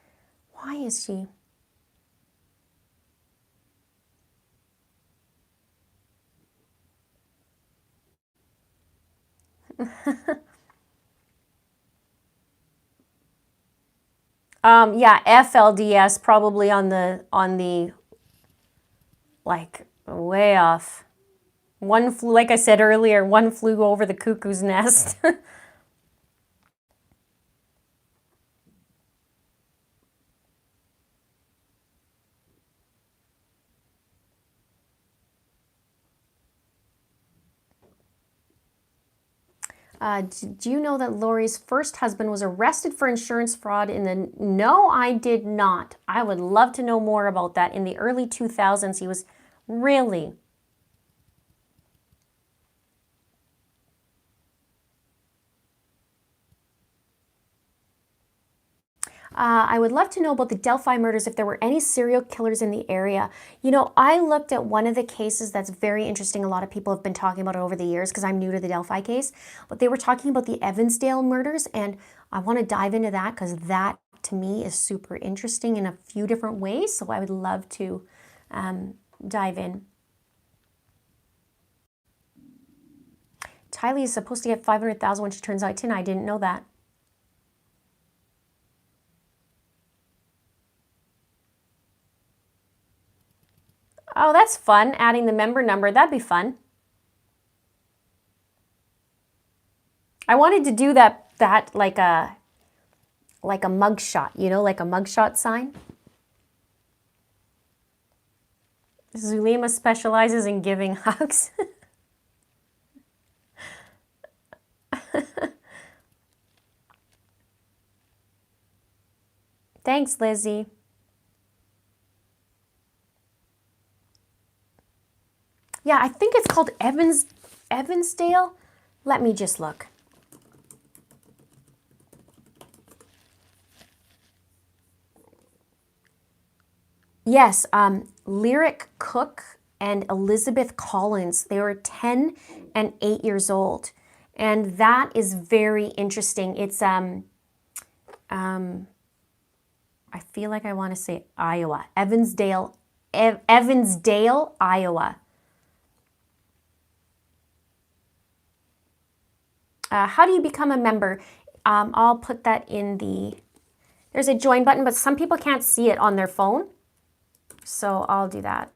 why is she? Yeah, FLDS probably on the like way off. One flew, like I said earlier, one flew over the cuckoo's nest. Do you know that Lori's first husband was arrested for insurance fraud in the... No, I did not. I would love to know more about that. In the early 2000s, he was really... I would love to know about the Delphi murders, if there were any serial killers in the area. You know, I looked at one of the cases that's very interesting. A lot of people have been talking about it over the years because I'm new to the Delphi case. But they were talking about the Evansdale murders, and I want to dive into that because that, to me, is super interesting in a few different ways. So I would love to dive in. Tylee is supposed to get $500,000 when she turns 18. I didn't know that. Oh, that's fun, adding the member number. That'd be fun. I wanted to do that like a mugshot, you know, like a mugshot sign. Zulema specializes in giving hugs. Thanks, Lizzie. Yeah, I think it's called Evansdale. Let me just look. Yes, Lyric Cook and Elizabeth Collins. They were 10 and 8 years old. And that is very interesting. It's, I feel like I want to say Iowa. Evansdale, Iowa. How do you become a member? I'll put that in the... There's a join button, but some people can't see it on their phone. So I'll do that.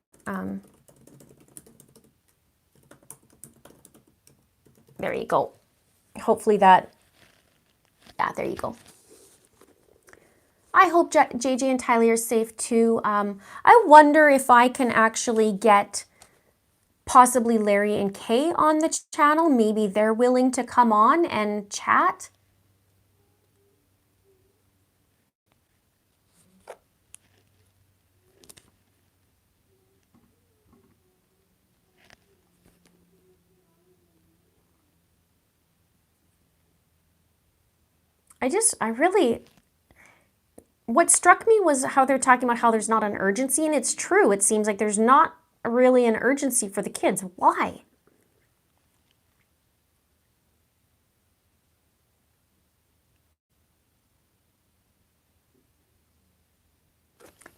There you go. Hopefully that... Yeah, there you go. I hope JJ and Tylee are safe too. I wonder if I can actually get possibly Larry and Kay on the channel. Maybe they're willing to come on and chat. What struck me was how they're talking about how there's not an urgency, and it's true. It seems like there's not really an urgency for the kids. Why?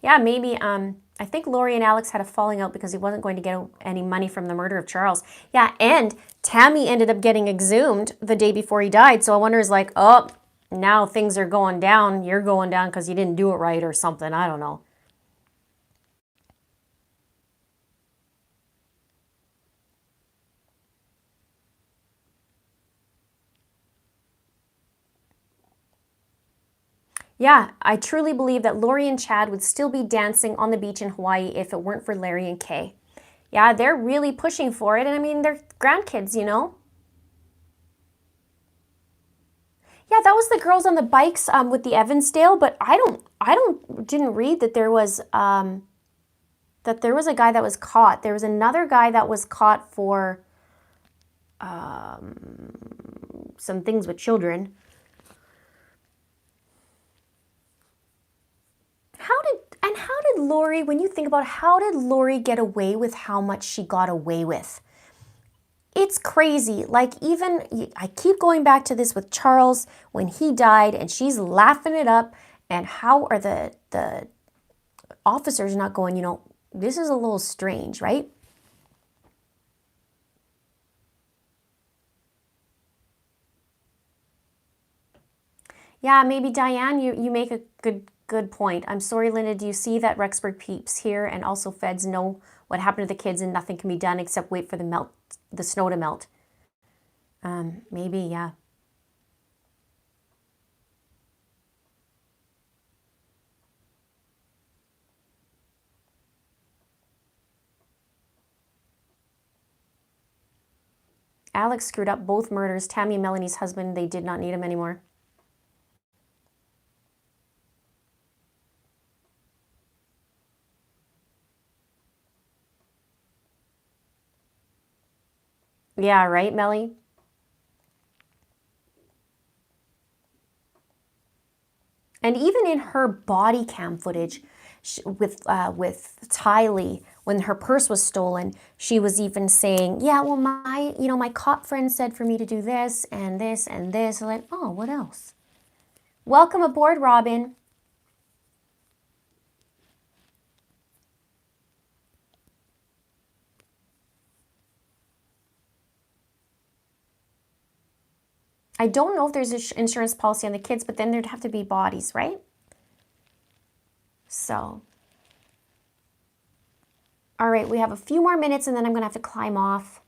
Yeah, maybe, I think Lori and Alex had a falling out because he wasn't going to get any money from the murder of Charles. Yeah, and Tammy ended up getting exhumed the day before he died, so I wonder, is like, oh, now things are going down. You're going down because you didn't do it right or something. I don't know. Yeah, I truly believe that Lori and Chad would still be dancing on the beach in Hawaii if it weren't for Larry and Kay. Yeah, they're really pushing for it, and I mean, they're grandkids, you know? Yeah, that was the girls on the bikes with the Evansdale, but didn't read that there was a guy that was caught. There was another guy that was caught for some things with children. How did Lori, when you think about how did Lori get away with how much she got away with? It's crazy. Like, even, I keep going back to this with Charles when he died, and she's laughing it up. And how are the officers not going, you know, this is a little strange, right? Yeah, maybe Diane, you make a good point. I'm sorry, Linda. Do you see that Rexburg peeps here and also feds know what happened to the kids and nothing can be done except wait for the snow to melt? Maybe, yeah. Alex screwed up both murders. Tammy and Melanie's husband, they did not need him anymore. Yeah, right, Melly? And even in her body cam footage with Tylee, when her purse was stolen, she was even saying, yeah, well, my cop friend said for me to do this and this and this. I'm like, oh, what else? Welcome aboard, Robin. I don't know if there's an insurance policy on the kids, but then there'd have to be bodies, right? So, all right, we have a few more minutes and then I'm going to have to climb off.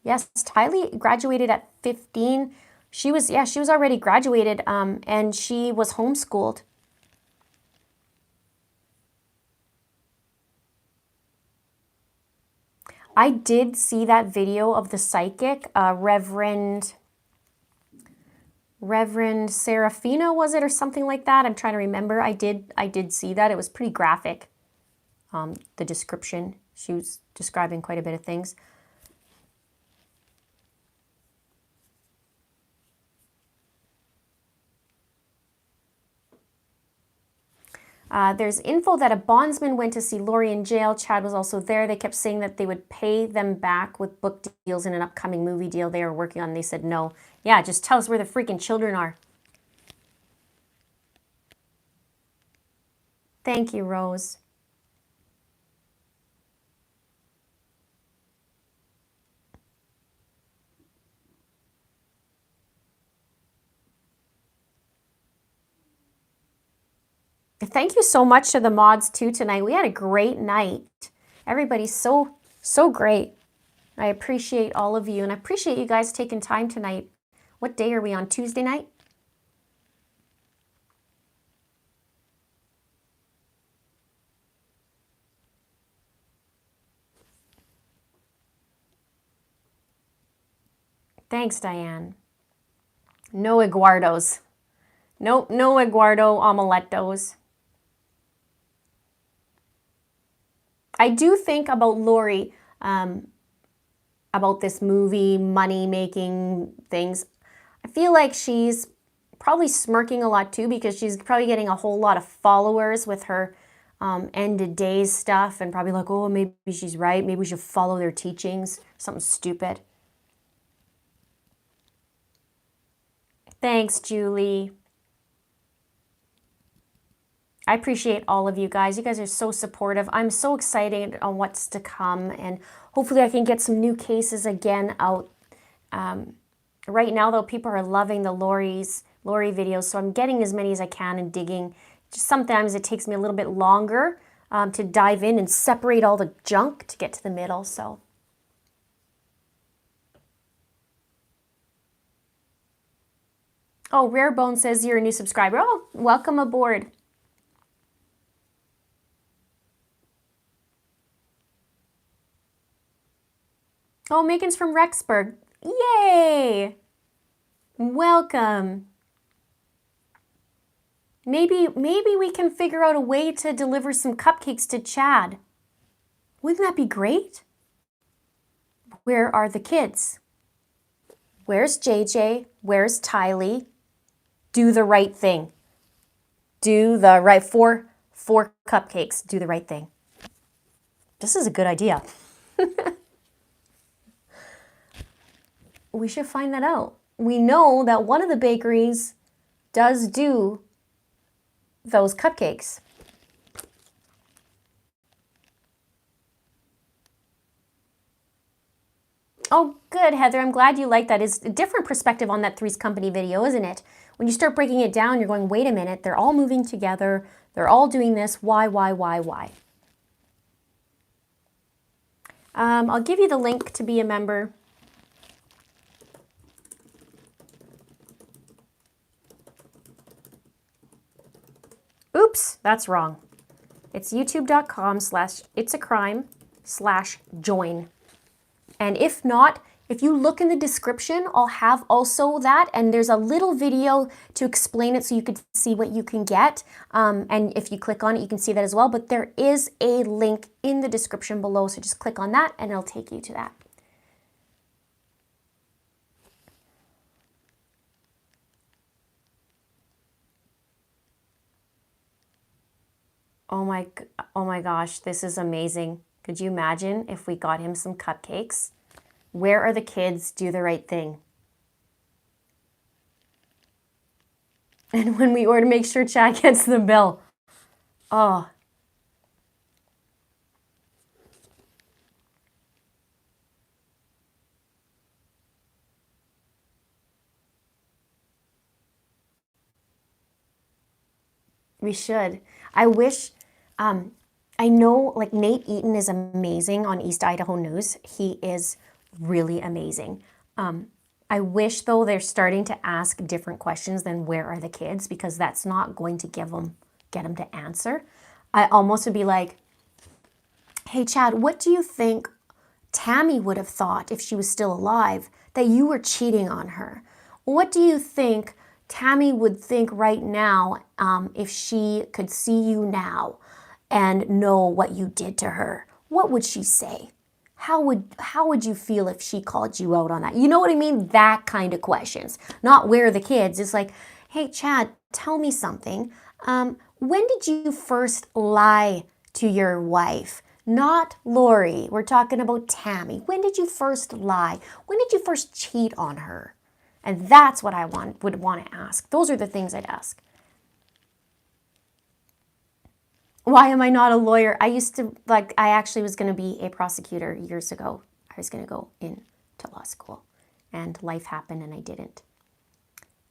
Yes, Tylee graduated at 15. She was already graduated and she was homeschooled. I did see that video of the psychic, Reverend Serafina, was it, or something like that? I'm trying to remember. I did see that. It was pretty graphic. The description. She was describing quite a bit of things. There's info that a bondsman went to see Lori in jail. Chad was also there. They kept saying that they would pay them back with book deals in an upcoming movie deal they were working on. They said no. Yeah, just tell us where the freaking children are. Thank you, Rose. Thank you so much to the mods too tonight. We had a great night. Everybody's so great. I appreciate all of you, and I appreciate you guys taking time tonight. What day are we on? Tuesday night? Thanks, Diane. No Eduardos. No Eduardo omelettos. I do think about Lori, about this movie, money-making things. I feel like she's probably smirking a lot too because she's probably getting a whole lot of followers with her end of days stuff and probably like, oh, maybe she's right. Maybe we should follow their teachings. Something stupid. Thanks, Julie. I appreciate all of you guys. You guys are so supportive. I'm so excited on what's to come, and hopefully I can get some new cases again out. Right now, though, people are loving the Lori videos, so I'm getting as many as I can and digging. Just sometimes it takes me a little bit longer to dive in and separate all the junk to get to the middle. So Oh, Rare Bone says you're a new subscriber. Oh, welcome aboard. Oh, Megan's from Rexburg. Yay! Welcome. Maybe we can figure out a way to deliver some cupcakes to Chad. Wouldn't that be great? Where are the kids? Where's JJ? Where's Tylee? Do the right thing. Do the right four cupcakes. Do the right thing. This is a good idea. We should find that out. We know that one of the bakeries does do those cupcakes. Oh, good, Heather. I'm glad you like that. It's a different perspective on that Three's Company video, isn't it? When you start breaking it down, you're going, wait a minute, they're all moving together. They're all doing this. Why? I'll give you the link to be a member. Oops, that's wrong. It's youtube.com/itsacrime/join. And if not, if you look in the description, I'll have also that. And there's a little video to explain it so you could see what you can get. And if you click on it, you can see that as well. But there is a link in the description below. So just click on that and it'll take you to that. Oh my gosh, this is amazing. Could you imagine if we got him some cupcakes? Where are the kids? Do the right thing. And when we order, make sure Chad gets the bill. Oh. We should. I wish, I know like Nate Eaton is amazing on East Idaho News. He is really amazing. I wish though they're starting to ask different questions than where are the kids, because that's not going to get them to answer. I almost would be like, hey Chad, what do you think Tammy would have thought if she was still alive that you were cheating on her? What do you think Tammy would think right now if she could see you now and know what you did to her? What would she say? How would you feel if she called you out on that? You know what I mean? That kind of questions. Not where are the kids. It's like, hey, Chad, tell me something. When did you first lie to your wife? Not Lori. We're talking about Tammy. When did you first lie? When did you first cheat on her? And that's what I would want to ask. Those are the things I'd ask. Why am I not a lawyer? I actually was going to be a prosecutor years ago. I was going to go into law school and life happened and I didn't.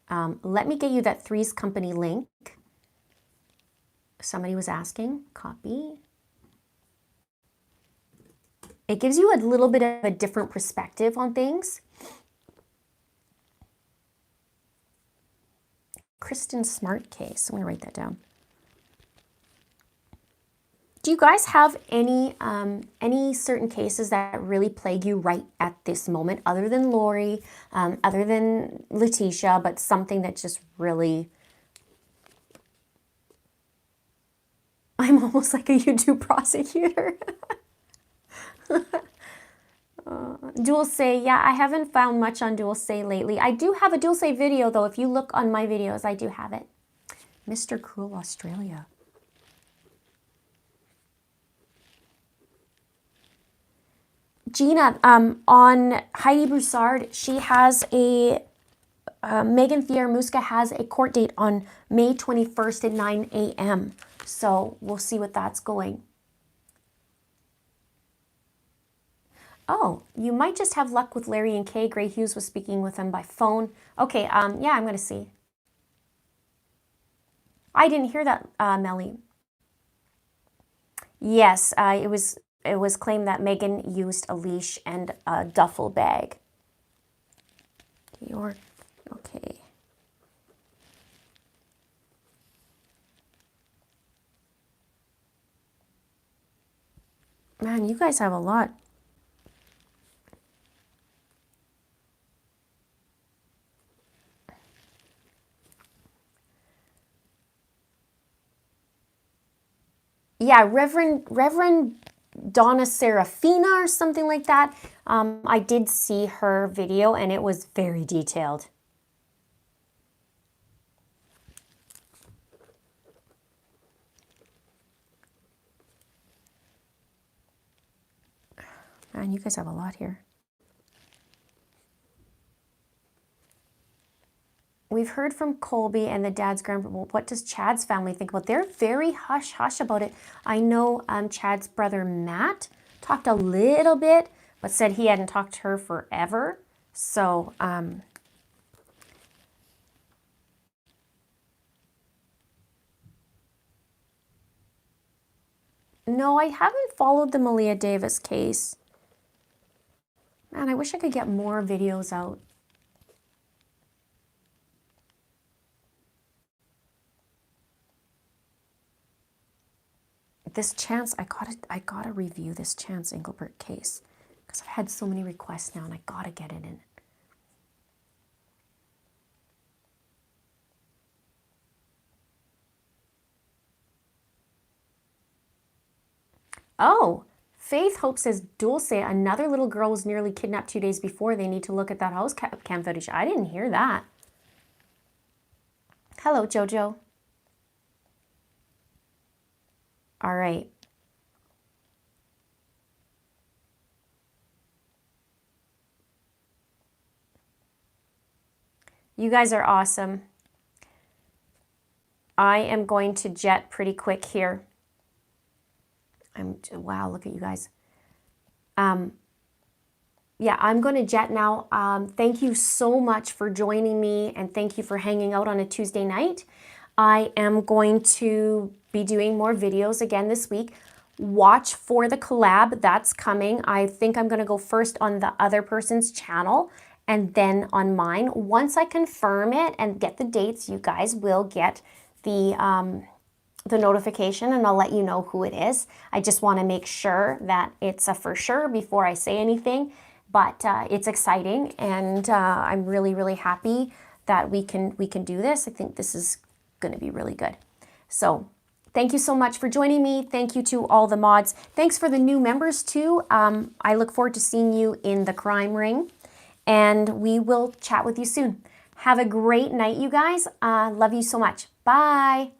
Let me get you that Three's Company link. Somebody was asking, copy. It gives you a little bit of a different perspective on things. Kristen Smart case. I'm going to write that down. Do you guys have any certain cases that really plague you right at this moment, other than Lori, other than Letecia, but something that just really... I'm almost like a YouTube prosecutor. Dual Say, yeah, I haven't found much on Dual Say lately. I do have a Dual Say video, though. If you look on my videos, I do have it. Mr. Cruel Australia. Gina, on Heidi Broussard, she has a, Megan Fieramusca has a court date on May 21st at 9 a.m. So we'll see what that's going. Oh, you might just have luck with Larry and Kay. Gray Hughes was speaking with them by phone. Okay, yeah, I'm going to see. I didn't hear that, Melly. Yes, it was claimed that Megan used a leash and a duffel bag. York, okay. Man, you guys have a lot. Yeah, Reverend Donna Serafina or something like that. I did see her video and it was very detailed. Man, you guys have a lot here. We've heard from Colby and the dad's grandpa. Well, what does Chad's family think about? They're very hush-hush about it. I know Chad's brother Matt talked a little bit, but said he hadn't talked to her forever. So, no, I haven't followed the Malia Davis case. Man, I wish I could get more videos out. This Chance, I gotta review this Chance Engelbert case because I've had so many requests now and I gotta get it in. Oh, Faith Hope says, Dulce, another little girl was nearly kidnapped 2 days before. They need to look at that house cam footage. I didn't hear that. Hello, Jojo. All right. You guys are awesome. I am going to jet pretty quick here. Wow, look at you guys. Yeah, I'm going to jet now. Thank you so much for joining me and thank you for hanging out on a Tuesday night. I am going to be doing more videos again this week. Watch for the collab that's coming. I think I'm going to go first on the other person's channel and then on mine. Once I confirm it and get the dates, you guys will get the notification and I'll let you know who it is. I just want to make sure that it's a for sure before I say anything, but it's exciting and I'm really, really happy that we can do this. I think this is going to be really good. So thank you so much for joining me. Thank you to all the mods. Thanks for the new members too. I look forward to seeing you in the crime ring and we will chat with you soon. Have a great night, you guys. Love you so much. Bye.